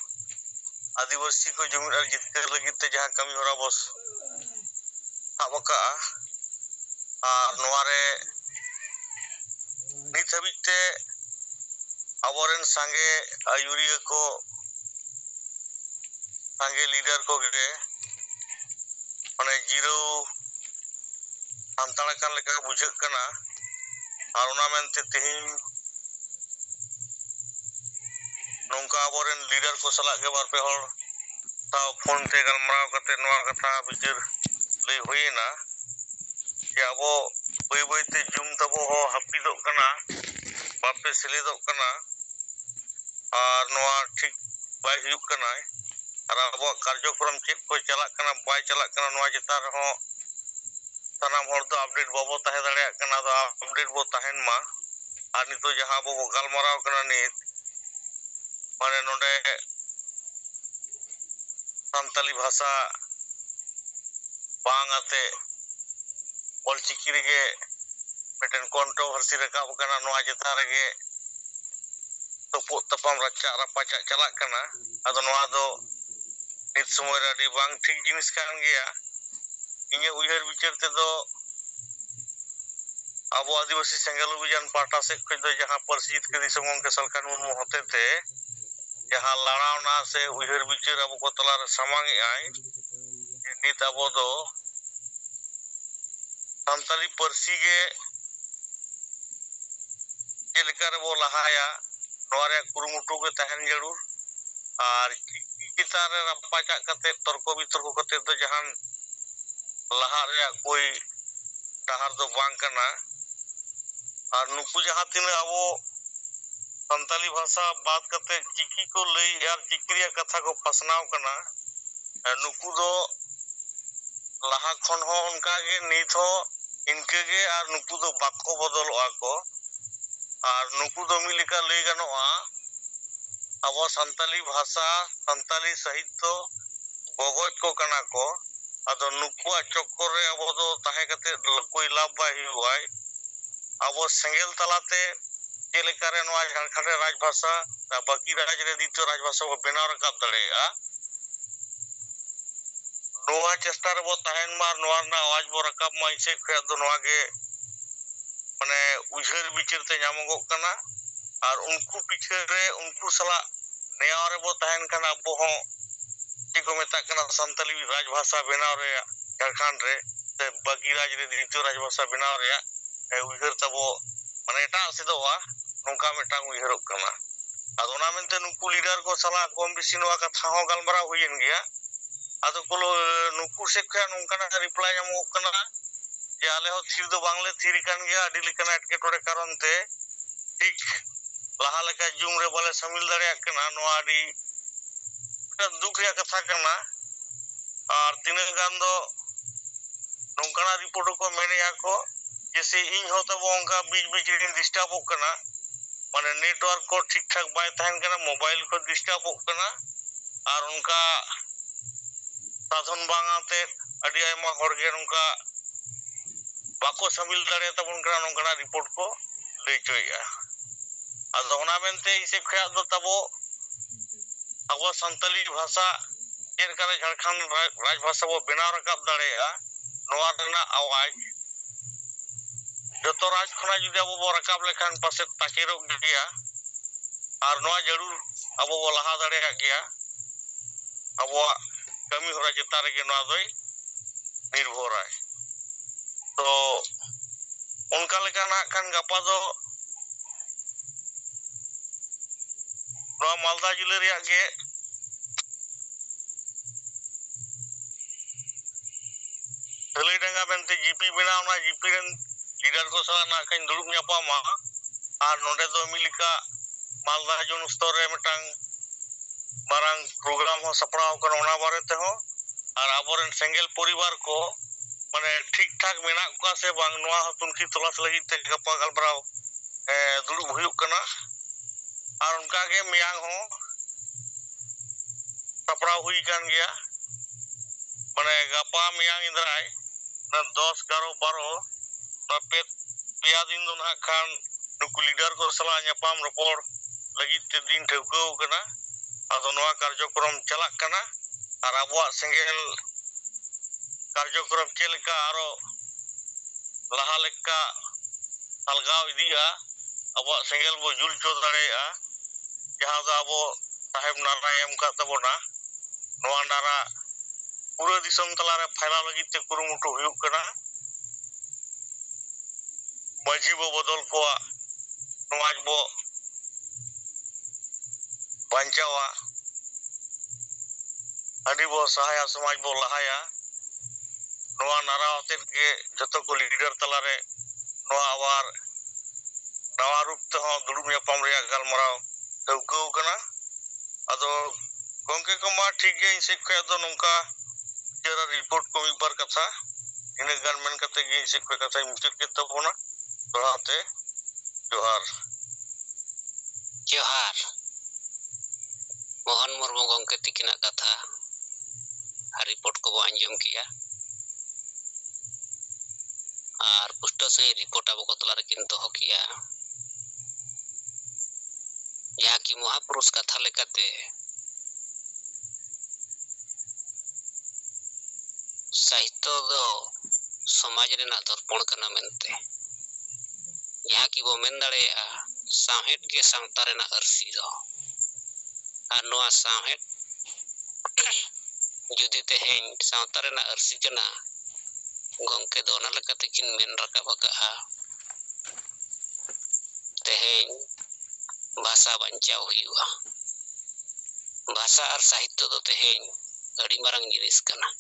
आदिवासी को जमीन और जितकर लगी ते जहां कमी होरा बस साबका और नोरे नित हबिते अबोरेन संगे आयुरिया को संगे लीडर को गे माने जीरो संतान कान लेका बुझक कना और उना मेनते तेहिं नोंका अबोरेन लीडर को सलाह के बार पे हर ता फोन ते गलमराव कते नोआ कथा बिचार लई होइना जे अबो बई बईते जुम तबो हो हपिदो कना बापे सेलेदो कना और नोआ ठीक बाय हुयुक कना और अबो कार्यक्रम चेक को चलाक कना बाय चलाक कना नोआ चितार हो सनाम हर दो अपडेट बाबो ताहे दाड़िया कना दो अपडेट बो ताहेन मा और नितो जहां अबो गलमराव कना नित माने नोडे संताली भाषा बांग आते ऑलचिकी रेगे मिटन कंट्रोवर्सी रकाब कना नोआ चिता रेगे तपो तपाम रचा रपाचा चलाक कना आदो नोआ दो नित समय राडी बांग ठीक जिनिस कान गया इnye उयहर विचार ते दो अबो आदिवासी सेंगल अभियान पाटा से खज दो जहां परसित के दिसंगों के सलखान मुर्मू होते थे जहां लड़ावना से उयहर विचार अबो को तलार सामांग आय नित अबो दो संताली परसी के जेलकार बो लहाया नोरे कुरुमुटु के तहन जरूर और चितार रपाचा कते तर्क बितर्क कते दो जहां लहा रे कोई डहार दो बांग कना और नुकु जहां तीन अबो संताली भाषा बात करते चिकी को लई यार चिकिरिया कथा को फसनाव कना नुकु दो लहा खन हो उनका के नीत हो इनके के और नुकु दो बाको बदलवा को और नुकु दो मिलिका लई गनोआ अबो संताली भाषा संताली साहित्य गगज को कना को अदो नुकुआ चक्कर रे अबो दो ताहे कते कोई लाभ बाय हुआय अबो सेंगेल तलाते जेलेकारे नोआ झारखंड राजभाषा बाकी राज्य रे द्वितीय राजभाषा को बनाव रकाब दड़ेगा नोआ चेष्टा रे बो ताहेन मार नोआ ना आवाज बो रकाब मा इसे खया दो नोआ के माने उजहर विचार ते नामगो कना और उनको पीछे रे उनको सला नया रे बो ताहेन कना अबो हो की को मेता कना संताली राजभाषा बनाव रे झारखंड रे ते बाकी राज्य रे द्वितीय राजभाषा बनाव रे उजहर तबो माने एटा सिदोआ नोंका मेटांग उयहरक कना आदो ना मेनते नुकु लीडर को सला कम बिसी नोआ कथा हो गलमरा हुयन गया आदो को नुकु से खया नोंका ना रिप्लाई नामो कना जे आले हो थीर दो बांगले थीर कान गया अडी लेकना एटके टोडे कारण ते ठीक लहा लेका जुम रे बोले शामिल दाड़िया कना नोआ अडी दुख रे कथा कना और तिने गान दो नोंकाना रिपोर्ट को मेनेया को जैसे इन हो तब उनका बीच बीच रे डिस्टर्ब कना माने नेटवर्क को ठीक ठाक बाय तहन कना मोबाइल को डिस्टर्ब कना और उनका साधन बांगाते अडी आयमा होरगे उनका बाको शामिल दाड़े तब उनका नोंकाना रिपोर्ट को ले चोया आदो ओना मेनते इसे खया दो तबो अब संताली भाषा ᱪᱮᱫ ᱞᱮᱠᱟᱛᱮ ᱡᱷᱟᱲᱠᱷᱚᱸᱰ ᱨᱟᱡᱽ ᱵᱷᱟষᱟ ᱵᱚ ᱵᱮᱱᱟᱣ ᱨᱟᱠᱟᱵ ᱫᱟᱲᱮᱭᱟᱜᱼᱟ ᱱᱚᱣᱟ ᱨᱮᱱᱟᱜ ᱟᱣᱟᱡ ᱡᱚᱛᱚ ᱨᱟᱡᱽ ᱠᱷᱚᱱᱟᱜ ᱡᱩᱫᱤ ᱟᱵᱚ ᱵᱚ ᱨᱟᱠᱟᱵ ᱞᱮᱠᱷᱟᱱ ᱯᱟᱥᱮᱡ ᱛᱟᱠᱮᱨᱚᱜ ᱜᱮᱭᱟ ᱟᱨ ᱱᱚᱣᱟ ᱡᱟᱹᱨᱩᱲ ᱟᱵᱚ ᱵᱚ ᱞᱟᱦᱟ ᱫᱟᱲᱮᱭᱟᱜ ᱜᱮᱭᱟ ᱟᱵᱚᱣᱟᱜ ᱠᱟᱹᱢᱤ ᱦᱚᱨᱟ ᱪᱮᱛᱟᱱ ᱨᱮᱜᱮ ᱱᱚᱣᱟ ᱫᱚᱭ ᱱᱤᱨᱵᱷᱚᱨᱟᱭ ᱛᱚ ᱚᱱᱠᱟ ᱞᱮᱠᱟ ᱱᱟᱜ ᱠᱷᱟᱱ ᱜᱟᱯᱟ ᱫᱚ ᱱᱚᱣᱟ ᱢᱟᱞᱫᱟ ᱡᱤᱞᱟᱹ ᱨᱮᱭᱟᱜ ᱜᱮ ᱰᱷᱟᱹᱞᱟᱹᱭᱰᱟᱸᱜᱟ ᱢᱮᱱᱛᱮ ᱡᱤᱯᱤ ᱵᱮᱱᱟᱣ ᱚᱱᱟ ᱡᱤᱯᱤ ᱨᱮᱱ ᱞᱤᱰᱟᱨ ᱠᱚ ᱥᱟᱞᱟᱜ ᱱᱟᱜ ᱠᱷᱟᱱ ᱫᱩᱲᱩᱵ ᱧᱟᱯᱟᱢᱟ ᱟᱨ ᱱᱚᱰᱮ ᱫᱚ ᱢᱤᱫ ᱞᱮᱠᱟ ᱢᱟᱞᱫᱟ ᱡᱚᱱ ᱥᱛᱚᱨ ᱨᱮ ᱢᱤᱫᱴᱟᱝ ᱢᱟᱨᱟᱝ ᱯᱨᱳᱜᱨᱟᱢ ᱦᱚᱸ ᱥᱟᱯᱲᱟᱣ ᱟᱠᱟᱱᱟ ᱚᱱᱟ ᱵᱟᱨᱮ ᱛᱮᱦᱚᱸ ᱟᱨ ᱟᱵᱚᱨᱮᱱ ᱥᱮᱸᱜᱮᱞ ᱯᱚᱨᱤᱵᱟᱨ ᱠᱚ ᱢᱟᱱᱮ ᱴᱷᱤᱠ ᱴᱷᱟᱠ ᱢᱮᱱᱟᱜ ᱠᱚᱣᱟ ᱥᱮ ᱵᱟᱝ ᱱᱚᱣᱟ ᱦᱚᱸ ᱛᱩᱱᱠᱷᱤ ᱛᱚᱞᱟᱥ ᱞᱟᱹᱜᱤᱫ ᱛᱮ ᱜᱟᱯᱟ ᱜᱟᱞᱢᱟᱨᱟᱣ ᱫᱩᱲᱩᱵ ᱦᱩᱭᱩᱜ ᱠᱟᱱᱟ ᱟᱨ ᱚᱱᱠᱟᱜᱮ ᱢᱮᱭᱟᱝ ᱦᱚᱸ ᱥᱟᱯᱲᱟᱣ ᱦᱩᱭ ᱟᱠᱟᱱ ᱜᱮᱭᱟ ᱢᱟᱱᱮ ᱜᱟᱯᱟ ᱢᱮᱭᱟᱝ ᱮᱫᱟᱨᱟᱭ 10, 11, 12 ᱯᱮᱭᱟ ᱫᱤᱱ ᱫᱚ ᱱᱟᱜ ᱠᱷᱟᱱ ᱱᱩᱠᱩ ᱞᱤᱰᱟᱨ ᱠᱚ ᱥᱟᱞᱟᱜ ᱧᱟᱯᱟᱢ ᱨᱚᱯᱚᱲ ᱞᱟᱹᱜᱤᱫ ᱛᱮ ᱫᱤᱱ ᱴᱷᱟᱹᱣᱠᱟᱹ ᱟᱠᱟᱱᱟ ᱟᱫᱚ ᱱᱚᱣᱟ ᱠᱟᱨᱡᱚᱠᱨᱚᱢ ᱪᱟᱞᱟᱜ ᱠᱟᱱᱟ ᱟᱨ ᱟᱵᱚᱣᱟᱜ ᱥᱮᱸᱜᱮᱞ ᱠᱟᱨᱡᱚᱠᱨᱚᱢ ᱪᱮᱫ ᱞᱮᱠᱟ ᱟᱨᱚ ᱞᱟᱦᱟ ᱞᱮᱠᱟ ᱟᱞᱜᱟᱣ ᱤᱫᱤᱜᱼᱟ ᱟᱵᱚᱣᱟᱜ ᱥᱮᱸᱜᱮᱞ ᱵᱚ ᱡᱩᱞ ᱦᱚᱪᱚ ᱫᱟᱲᱮᱭᱟᱜᱼᱟ ᱡᱟᱦᱟᱸ ᱫᱚ ᱟᱵᱚ ᱥᱟᱦᱮᱵ ᱱᱟᱨᱟᱭ ᱮᱢ ᱟᱠᱟᱫ ᱛᱟᱵᱚᱱᱟ ᱱᱚᱣᱟ ᱱᱟᱨᱟ ᱯᱩᱨᱟᱹ ᱫᱤᱥᱚᱢ ᱛᱟᱞᱟᱨᱮ ᱯᱷᱟᱭᱞᱟᱣ ᱞᱟᱹᱜᱤᱫ ᱛᱮ ᱠᱩᱨᱩᱢᱩᱴᱩ ᱦᱩᱭᱩᱜ ᱠᱟᱱᱟ ᱢᱟᱹᱡᱷᱤ ᱵᱚ ᱵᱚᱫᱚᱞ ᱠᱚᱣᱟ ᱥᱚᱢᱟᱡᱽ ᱵᱚ ᱵᱟᱧᱪᱟᱣᱟ ᱟᱹᱰᱤ ᱵᱚ ᱥᱟᱦᱟᱭᱟ ᱥᱚᱢᱟᱡᱽ ᱵᱚ ᱞᱟᱦᱟᱭᱟ ᱱᱚᱣᱟ ᱱᱟᱨᱟ ᱟᱛᱮᱫ ᱜᱮ ᱡᱚᱛᱚ ᱠᱚ ᱞᱤᱰᱟᱨ ᱛᱟᱞᱟᱨᱮ ᱱᱚᱣᱟ ᱟᱵᱟᱨ ᱱᱟᱣᱟ ᱨᱩᱯ ᱛᱮᱦᱚᱸ ᱫᱩᱲᱩᱵ ᱧᱟᱯᱟᱢ ᱨᱮᱭᱟᱜ ᱜᱟᱞᱢᱟᱨᱟᱣ ᱴᱷᱟᱹᱣᱠᱟᱹᱣ ᱠᱟᱱᱟ ᱟᱫᱚ ᱜᱚᱝᱠᱮ ᱠᱚᱢᱟ ᱴᱷᱤᱠ ᱜᱮ ᱤᱧ ᱥᱮᱫ ᱠᱷᱚᱱ ᱫᱚ ᱱᱚᱝᱠᱟ ᱡᱟᱨᱟ ᱨᱤᱯᱳर्ट को एक बार कथा इन गान मेन कते गे से को कथा मुचाद के तबोना दोहाते जोहार जोहार मोहन मुर्मू गंके तिकिना कथा रिपोर्ट को बो अंजम किया और पुष्ट से रिपोर्ट अब को तला रकिन दोह किया यहाँ की महापुरुष कथा लेकते साहित्य दो समाज रे ना दर्पण कना मेनते यहाँ की बो मेन दाड़ेया साहेब के सांता रे ना अरसी दो और नोआ साहेब जुदी तेहेन सांता रे ना अरसी कना गंके दो ना लकते किन मेन रकाब का तेहेन भाषा बंचाव हुआ भाषा और साहित्य दो तेहेन अड़ी मारंग जिनिस कना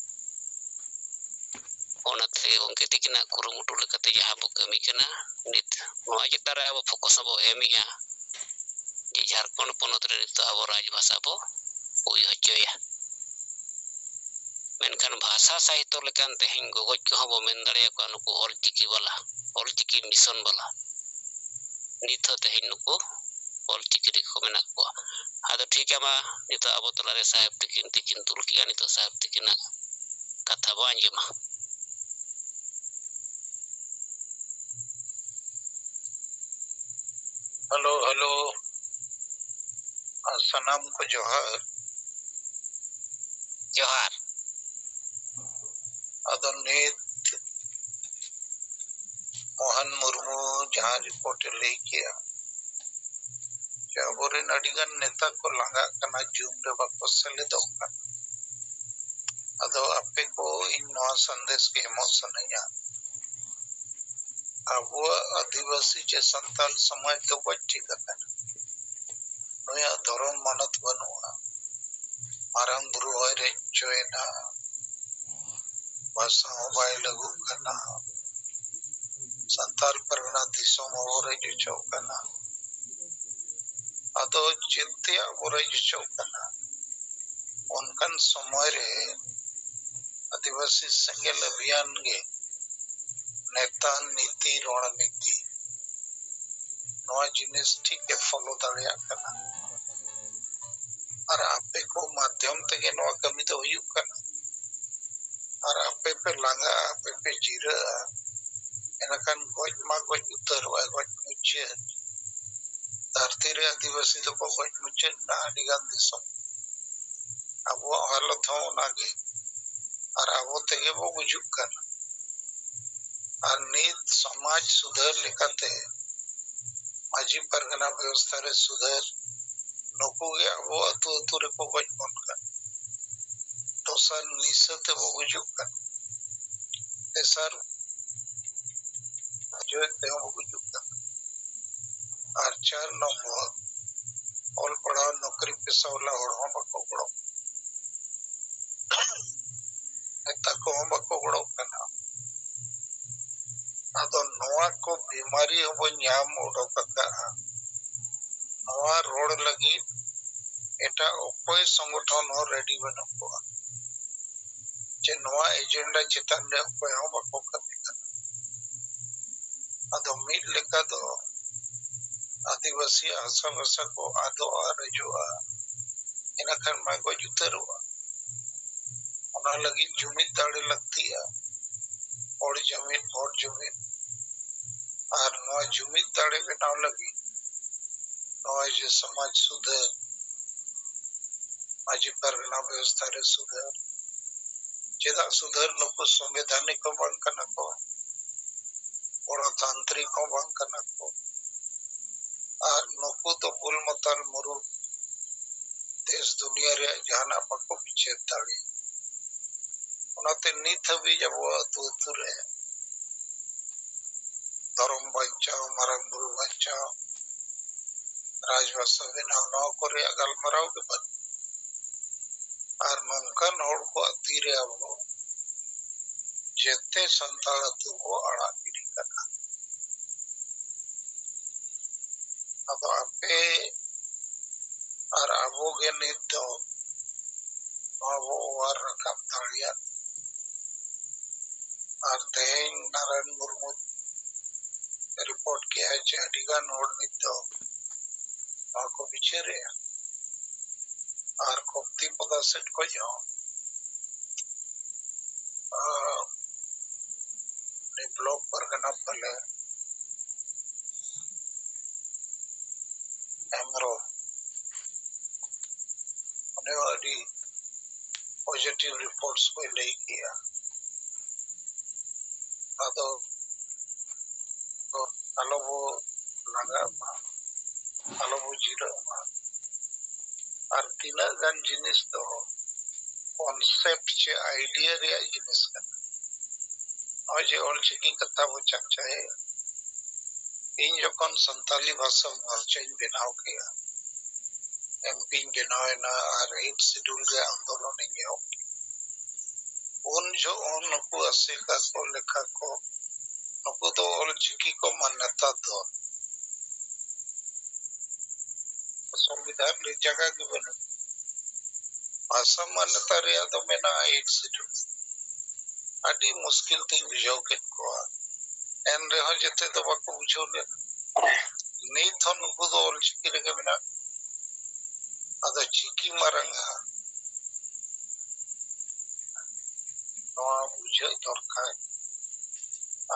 ओनाते गंके तिकिना कुरुमुटु लकते जहां बो कमी कना नित नोआ चितारे अब फोकस बो एमिया जे झारखंड पोनत रे तो अब राज भाषा बो हुई हचोया मेनखान भाषा साहित्य लेकान तेहेन गगज को बो मेन दाड़े को नुकु ऑलचिकी मिशन वाला नित तेहेन नुकु ऑलचिकी रे को मेना को आदो ठीक है मा नित अब तलारे साहेब तिकिन तुलकिया नित साहेब तिकिना कथा बो अंजमा हेलो हेलो सनम को जोहार जोहार अदो नित मोहन मुर्मू जहां रिपोर्ट ले किया जाबोरे अडिगान नेता को लांगा कना जूम रे बाको सेलेदो अदो आपे को इन नवा संदेश के एमो सनैया अबो आदिवासी जे संताल समाज तो गज ठीक है नया धर्म मानत बनुआ मारंग बुरु होय रे चोयना भाषा बाय लगु कना संताल परगना दिसोम ओरे जो चौकना अदो चिंतिया ओरे जो चौकना उनकन समय रे आदिवासी संगेल अभियान गे नेता नीति रणनीति नवा जिनिस ठीक है फॉलो दाड़िया कना और आपे को माध्यम तेगे नवा कमी तो हुई कना और आपे पे लांगा आपे पे जीरा एनकन गज मा गज उतर वा गज मुचे धरती रे आदिवासी तो को गज मुचे ना अडिगान दिसोम अब ᱟᱵᱚ ᱦᱟᱞᱚᱛ ᱦᱚᱸ ᱚᱱᱟᱜᱮ ᱟᱨ ᱟᱵᱚ ᱛᱮᱜᱮ ᱵᱚ ᱜᱩᱡᱩᱜ ᱠᱟᱱᱟ ᱟᱨ ᱱᱤᱛ ᱥᱚᱢᱟᱡ ᱥᱩᱫᱷᱟᱹᱨ ᱞᱮᱠᱟᱛᱮ ᱢᱟᱹᱡᱷᱤ ᱯᱟᱨᱜᱟᱱᱟ ᱵᱮᱵᱚᱥᱛᱷᱟ ᱨᱮ ᱥᱩᱫᱷᱟᱹᱨ ᱱᱩᱠᱩ ᱜᱮ ᱟᱵᱚ ᱟᱹᱛᱩ ᱟᱹᱛᱩ ᱨᱮᱠᱚ ᱜᱚᱡ ᱵᱚᱱ ᱠᱟᱱᱟ ᱫᱚᱥᱟᱨ ᱱᱤᱥᱟᱹ ᱛᱮᱵᱚ ᱜᱩᱡᱩᱜ ᱠᱟᱱᱟ ᱛᱮᱥᱟᱨ ᱡᱚᱭᱮ ᱛᱮᱦᱚᱸ ᱵᱚ ᱜᱩᱡᱩᱜ ᱠᱟᱱᱟ ᱟᱨ 4 নম্বর ᱚᱞ ᱯᱟᱲᱦᱟᱣ ᱱᱚᱠᱨᱤ ᱯᱮᱥᱟ ᱣᱟᱞᱟ ᱦᱚᱲ ᱦᱚᱸ ᱵᱟᱠᱚ ᱜᱚᱲᱚᱜ ᱱᱮᱛᱟ ᱠᱚᱦᱚᱸ ᱵᱟᱠᱚ ᱜᱚᱲᱚᱜ ᱠᱟᱱᱟ ᱟᱫᱚ ᱱᱚᱣᱟ ᱠᱚ ᱵᱤᱢᱟᱨᱤ ᱦᱚᱸᱵᱚ ᱧᱟᱢ ᱩᱰᱩᱠ ᱟᱠᱟᱜᱼᱟ ᱱᱚᱣᱟ ᱨᱚᱲ ᱞᱟᱹᱜᱤᱫ ᱮᱴᱟᱜ ᱚᱠᱚᱭ ᱥᱚᱝᱜᱚᱴᱷᱚᱱ ᱦᱚᱸ ᱨᱮᱰᱤ ᱵᱟᱹᱱᱩᱜ ᱠᱚᱣᱟ ᱡᱮ ᱱᱚᱣᱟ ᱮᱡᱮᱱᱰᱟ ᱪᱮᱛᱟᱱ ᱨᱮ ᱚᱠᱚᱭ ᱦᱚᱸ ᱵᱟᱠᱚ ᱠᱟᱹᱢᱤ ᱠᱟᱱᱟ ᱟᱫᱚ ᱢᱤᱫ ᱞᱮᱠᱟ ᱫᱚ ᱟᱹᱫᱤᱵᱟᱹᱥᱤ ᱦᱟᱥᱟ ᱵᱷᱟᱥᱟ ᱠᱚ ᱟᱫᱚᱜᱼᱟ ᱨᱮᱡᱚᱜᱼᱟ ᱤᱱᱟᱹᱠᱷᱟᱱ ᱢᱟ ᱜᱚᱡ ᱩᱛᱟᱹᱨᱚᱜᱼᱟ ᱚᱱᱟ ᱞᱟᱹᱜᱤᱫ ᱡᱩᱢᱤᱫ ᱫᱟᱲᱮ ᱞᱟᱹᱠᱛᱤᱜᱼᱟ ᱦᱚᱲ ᱡᱩᱢᱤᱫ ᱟᱨ ᱱᱚᱣᱟ ᱡᱩᱢᱤᱫ ᱫᱟᱲᱮ ᱵᱮᱱᱟᱣ ᱞᱟᱹᱜᱤᱫ ᱱᱚᱜᱼᱚᱭ ᱡᱮ ᱥᱚᱢᱟᱡ ᱥᱩᱫᱷᱟᱹᱨ ᱢᱟᱹᱡᱷᱤ ᱯᱟᱨᱜᱟᱱᱟ ᱵᱮᱵᱚᱥᱛᱷᱟ ᱨᱮ ᱥᱩᱫᱷᱟᱹᱨ ᱪᱮᱫᱟᱜ ᱥᱩᱫᱷᱟᱹᱨ ᱱᱩᱠᱩ ᱥᱚᱝᱵᱤᱫᱷᱟᱱᱤᱠ ᱦᱚᱸ ᱵᱟᱝ ᱠᱟᱱᱟ ᱠᱚ गणतांत्रिक हूँ बांग कना को और नुकु तो बुल मताल मुरुग देश दुनिया रे जहाना बाको पीछे दाड़ी उनाते नित हबी जब वो अतु अतु रे धर्म बचाओ मरंग बुरु बचाओ राजभाषा बनाओ नौ करे अगल मराव के बन और नौकन होड़ को अतीरे अब जेते संताल अतु को आड़ा गिरी करना अब आपे और अबो के नित दो वो वार रकम ताड़िया और तेन नारायण मुर्मू रिपोर्ट किया है चारिगा नोड नित दो को बिचेरे और कोप्ती पदा सेट को जो ने ब्लॉक पर गना पले एमरो उन्हें वाली पॉजिटिव रिपोर्ट्स को ले किया तो आलो वो लगा आलो वो जीरो और तीना गन जिनिस तो कॉन्सेप्ट चे आइडिया रे जिनिस का और जे ऑल चिकी कथा वो चर्चा है इन जो कौन संताली भाषा मोर्चा इन बनाओ किया एमपी बनाओ ना और 8 शेड्यूल के आंदोलन नहीं हो उन जो उन नुकु असेका को लेखा को नुकु तो ऑल चिकी को मान्यता दो संविधान रे जगह की बने भाषा मान्यता रे तो में ना 8 शेड्यूल अड़ी मुश्किल थिंग बुझाओ के को एन रे हो जते तो बाको बुझो ले नहीं तो नुकु तो ऑल चिकी रे के बिना अदा चिकी मारंगा नवा बुझे दरकार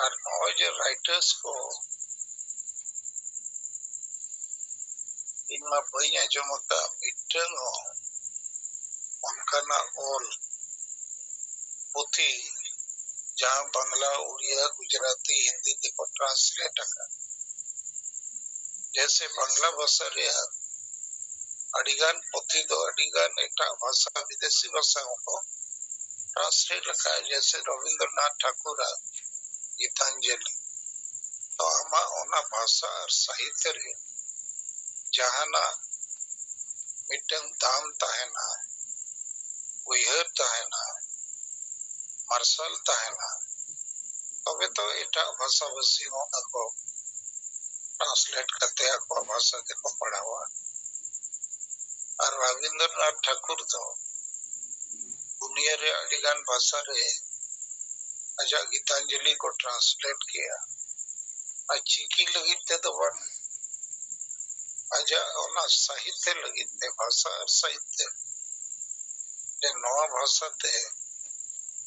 और नवा जे राइटर्स को इनमा बइया जमका मिटन हो उनका ना ऑल पोथी जहाँ बांग्ला उड़िया गुजराती हिंदी को ट्रांसलेट कर जैसे बांग्ला भाषा रे अडिगान पोथी दो अडिगान एटा भाषा विदेशी भाषाओं को ट्रांसलेट रखा जैसे रविंद्रनाथ ठाकुर गीतांजलि तो आमा ओना भाषा और साहित्य रे जहाना मिटन दाम ताहेना उयहर ताहेना मार्शल ताहेना तबे तो एटा भाषा भाषी हो को ट्रांसलेट करते को भाषा के को पढ़ावा और रविंद्रनाथ ठाकुर तो दुनिया रे अडिगान भाषा रे अजा गीतांजलि को ट्रांसलेट किया आ चिकी लगित ते तो बन अजा ओना साहित्य लगित ते भाषा और साहित्य जे नवा भाषा ते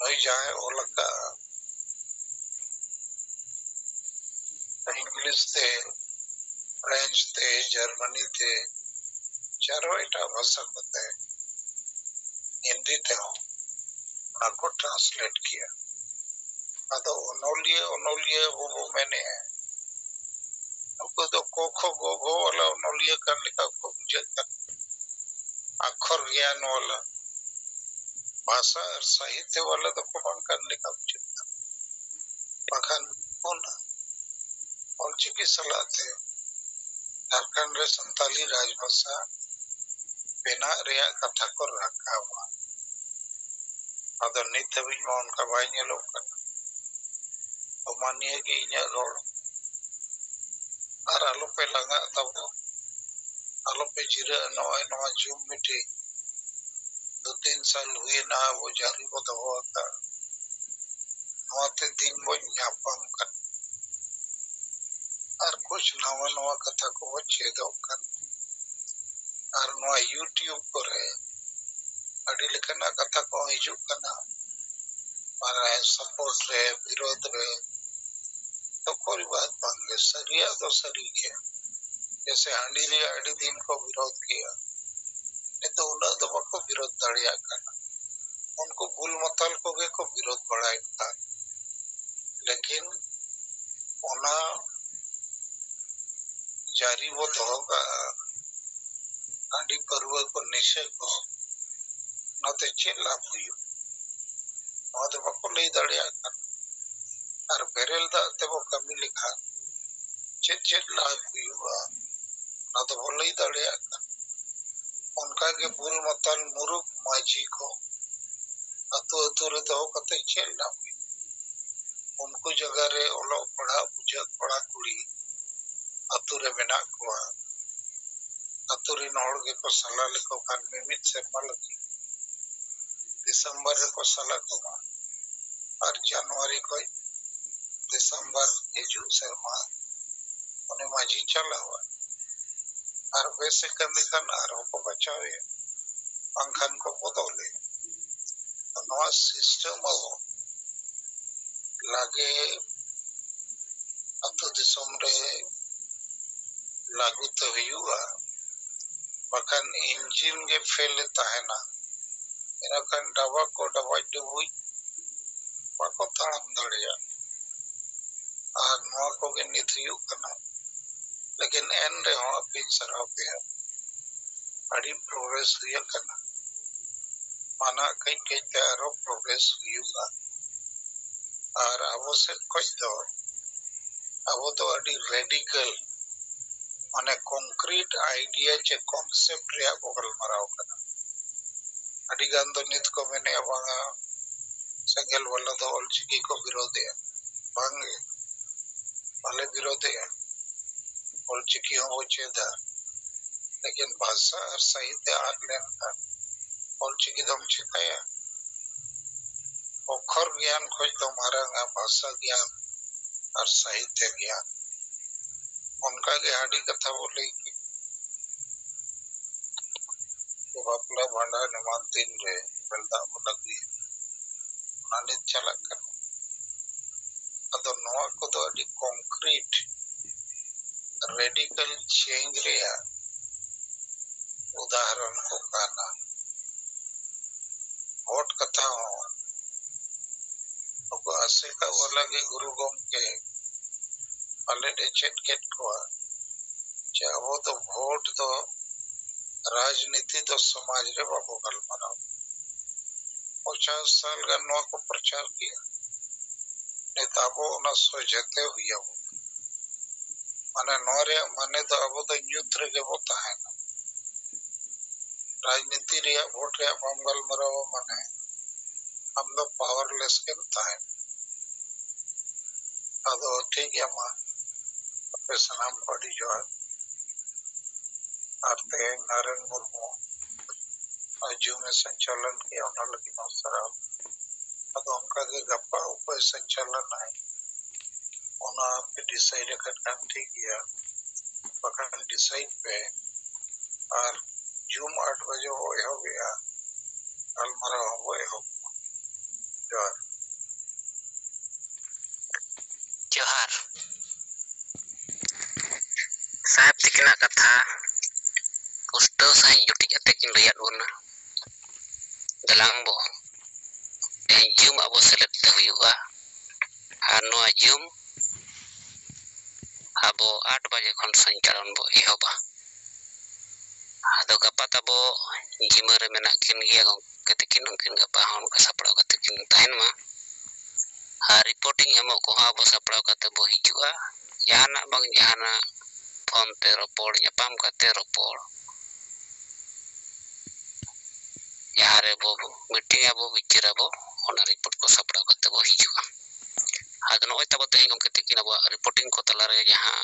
नई जाए ओलका इंग्लिश ते फ्रेंच ते जर्मनी ते चारों एटा भाषा को ते हिंदी तेहूं ना को ट्रांसलेट किया अदो ओनोलिया वो मैंने उनको तो कोखो गोगो वाला ओनोलिया कर लिखा को बुझे अक्षर ज्ञान वाला भाषा और साहित्य वाला तो को बंद कर लिखा बुझे बखान उन और चिकित्सा थे झारखंड रे संताली राजभाषा बेना रिया कथा को रखा हुआ अदो नित भी में उनका भाई ने लोग करना तो मानिए कि इन्हें रोड और आलो पे लगा तब आलो पे जिरा नवा जूम मिटे 2-3 साल हुए ना वो जारी को दबा का नवाते दिन वो न्यापम कर और कुछ नवा कथा को वो छेदो कर और नवा यूट्यूब पर है अड़ी लिखना कथा को हिजुक करना मारा सपोर्ट रे विरोध रे तो कोई बात मांगे सरिया तो सरी गया जैसे हांडी रे अड़ी दिन को विरोध किया नहीं तो उन्हें तो बको विरोध दड़िया करना उनको भूल मतल को विरोध बढ़ाई था लेकिन उन्हें जारी वो तो होगा हांडी पर्व को निषेध को न तो चेन लाभ हुई न तो बको ले दड़िया करना और बेरेल दा ते वो कमी लिखा चेन लाभ हुई हुआ न तो वो ले दड़िया करना उनका के भूल मतल मुरुक माझी को अतु रे तो कते चेल ना उनको जगह रे ओलो पढ़ा बुझा पढ़ा कुड़ी अतु रे मेना को अतु रे नोड़ के को सलाह लेको कान में मिट से लगी दिसंबर को सलाह को और जनवरी को दिसंबर हिजू शर्मा उन्हें माझी चला हुआ और वैसे करने का नारों को बचावे पंखन को बदौले तो नवा सिस्टम हो लागे अतो दिसम रे लागू तो हुआ बखन इंजन के फेल है ना इन कन दवा को दवा डुबुई बाको ताम दड़िया और नवा को के निथियु करना लेकिन एन रे हो अपिन सराव पे अड़ी प्रोग्रेस हुआ करना माना कई त्यारो प्रोग्रेस हुआ और अब से कुछ तो अड़ी रेडिकल माने कंक्रीट आइडिया चे कॉन्सेप्ट रे बगल मराव करना अड़ी गान तो नित को मैंने अबांगा संगल वाला तो ऑलचिकी को विरोध है बांगे वाले विरोध है ऑलचिकी हो वो चेदा लेकिन भाषा और साहित्य आर लेना ऑलचिकी दम चिकाया अक्षर ज्ञान खोज तो मारा भाषा ज्ञान और साहित्य ज्ञान उनका के हाडी कथा बोले कि बापला भांडा निमान दिन रे बेलदा लगी नानित चला कर अदो नवा को तो अडी कंक्रीट रेडिकल चेंज रे उदाहरण को कहना वोट कथा हो तो ऐसे का वाला के गुरु गोम के अले डे चेट को चाहे वो तो वोट तो राजनीति तो समाज रे बाबू कल मना 50 साल का नवा को प्रचार किया नेताबो ना सोचते हुए माने नोरे माने तो अब तो न्यूट्रल के होता है ना राजनीति रे वोट रे बंगल मरो माने हम लोग पावरलेस के होता है अदो ठीक है मां अपने सलाम पड़ी जो आरते नारायण मुर्मू अजू में संचालन किया उन्होंने लगी नौसरा अदो उनका के गप्पा ऊपर संचालन है उन्होंने पे डिसाइड करना ठीक किया बखन डिसाइड पे और जूम 8 बजे हो गया अलमरा हो जोहार साहब तिकना कथा कुष्टो साई जुटी जाते किन लिया बोना dalang bo jum abo selet te huyuga ar noa jum abo 8 baje khon sancharon bo ehoba ado gapa tabo jimare menak kin gia ketikin mungkin gapa hon ka saprao katikin tahen ma reporting emok ko abo saprao kate bo hijua jahana bang jahana phone te ropor nyapam kate ropor yare bo meeting abo bicara bo ona report ko saprao kate bo hijua ado noi tabo te ngom ketikin abo reporting ko talare jaha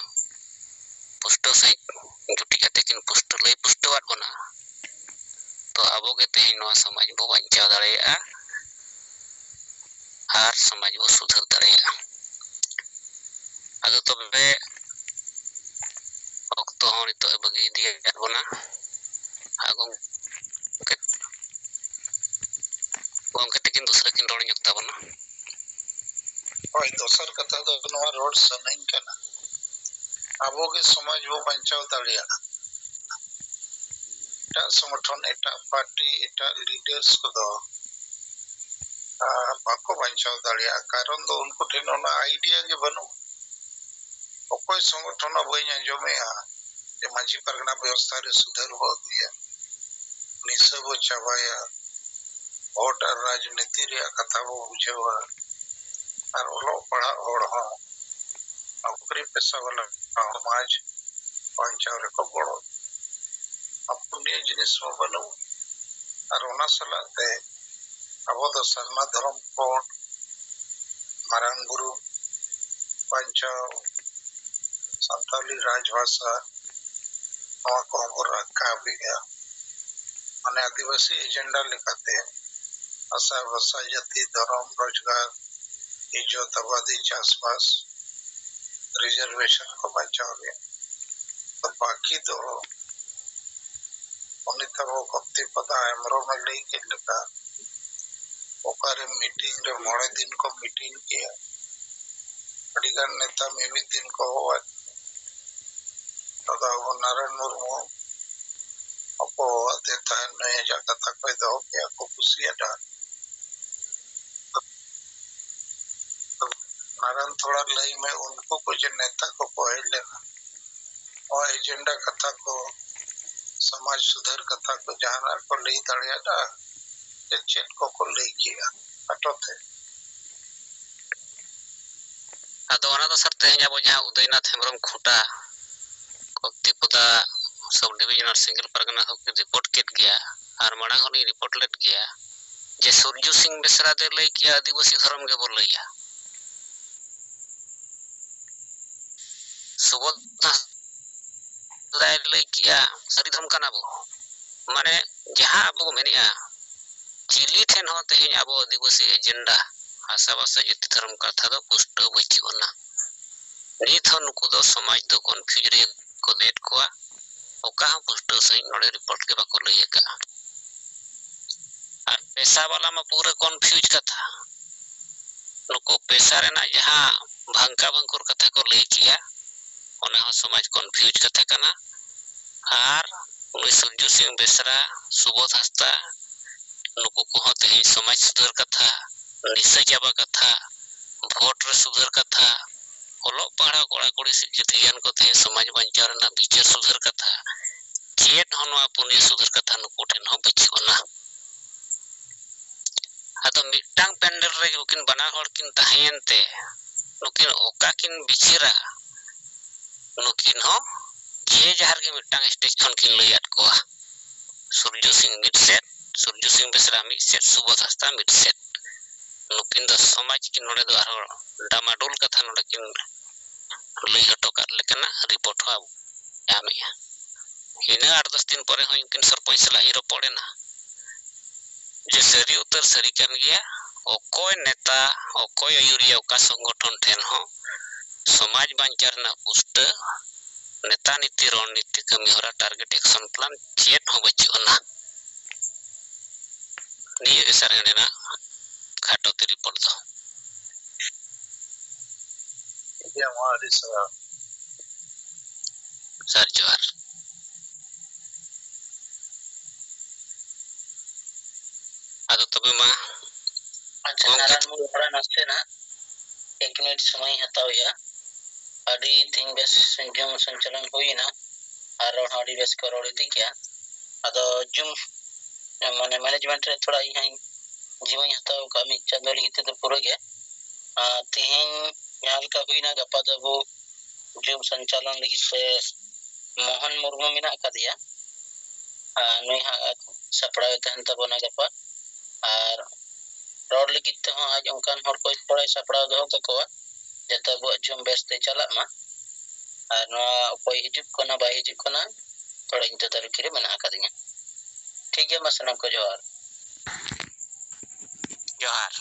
pusto sai juti katikin pusto lay pusto at bona to abo ke tehin noa samaj bo bancao dareya ar samaj bo sudhar dareya ado tobe okto hon ito bagi dia at bona agong ketikin dusra kin rod nyok tabona oi dosar kata do noa road sanain kana abo ke samaj bo bancao dareya eta संगठन eta party eta leaders ko do bako bancao dareya karon do unku ten ona idea ge banu okoy संगठन bain anjomea je maji pargana ব্যবস্থা re sudhar ho aguya nisa bo chabaya vote ar rajniti re katha bo bujhawa ar olo padha hor ho nokri pesa wala samaj bancao re ko bodo apuniya jinis mo banu ar ona salate abo do sarna dharam code marang guru bancao santali rajbhasha noa ko hor rakha biya mane adivasi agenda lekate asa bhasa jati dharam rojgar ijot abadi chasbas reservation ko bancao biya to baki do unitabo kopti pada emro me lei ke leka okare meeting re mole din ko meeting kiya adigan neta mimit din ko howa tada Narayan Murmu apo ate tahan naya jakata koy do kiya ko kusiya da Narayan thoda lai में उनको कुछ नेता को कोयल लेना और agenda कथा को समाज सुधार कथा को जहाना को ले दड़िया दा चेत को ले किया अटोते ado ona do sar tehnya bo jaha Udaynath Hemrom khuta kokti puda sub divisional single pargana ko report ket gaya ar marang honi report let gaya je Surju Singh Besra de lay kiya adivasi dharam ge bol laya subod lay kiya sari dharam kana bo mane jaha abo menia chili ten ho tehnya abo adivasi agenda asa basa jati dharam katha do pusto bachi ona nit ho nuku do samaj do confuse re ko let koa oka pusto sai node report ke bako lay ka पैसा वाला में पूरा confuse कथा नुको पैसा रेना जहां भंका भंकुर कथा को लई किया ओना हो समाज कन्फ्यूज कथा कना आर उनी सुरजू सिंह बेसरा सुबोध हस्ता नुको को होते ही समाज सुधार कथा निशा जाबा कथा भोट रे सुधार कथा ओलो पढ़ा कोड़ा कोड़ी शिक्षित ज्ञान को थे समाज बंचार ना विचार सुधार कथा चेत हनवा पुण्य सुधार कथा नुको ठेन हो बचिवना ado mitang pendel re ukin bana hor kin tahente nukin oka kin bichira nukin ho je jahar ge mitang stage khon kin leyat ko Surju Singh mid set Surju Singh Besra mid set Subodh Hasta mid set nukin do samaj kin node do ar damadol katha node kin lei hotokat lekana report ho amia ina 8-10 din pore ho kin sarpanch sala hiro pore na je sari utar sari kan gaya okoy neta okoy ayuriya oka संगठन ठेन हो समाज बांचार ना पुष्ट नेता नीति रणनीति कमी होरा टारगेट एक्शन प्लान चेत हो बचुना ni besar na khato te report do dia mari sar johar ado तबे मा अच्छा नारायण मुल हरा नस्ते ना 1 मिनट समय हतावया अडी तीन बेस जुम संचालन हुईना और हडी बेस करोड़ दी क्या अदो जुम माने मैनेजमेंट रे थोड़ा यहाँ जीवन हताव का मी चंदोल हिते तो पूरा गया तीन यहाँ का हुईना गपा दबो जुम संचालन लगी से मोहन मुर्मू मिना का दिया नुई हा सपड़ा तहन तबोना गपा और रोड लगी तो आज उनकान हर कोई थोड़ा सपड़ा दो तकोवा जता बो जुम बेस्ते चला मा और नवा कोई हिजुक कोना बाई हिजुक कोना थोड़ा इंत तरीके मना का दिया ठीक है मसनम को जोहार जोहार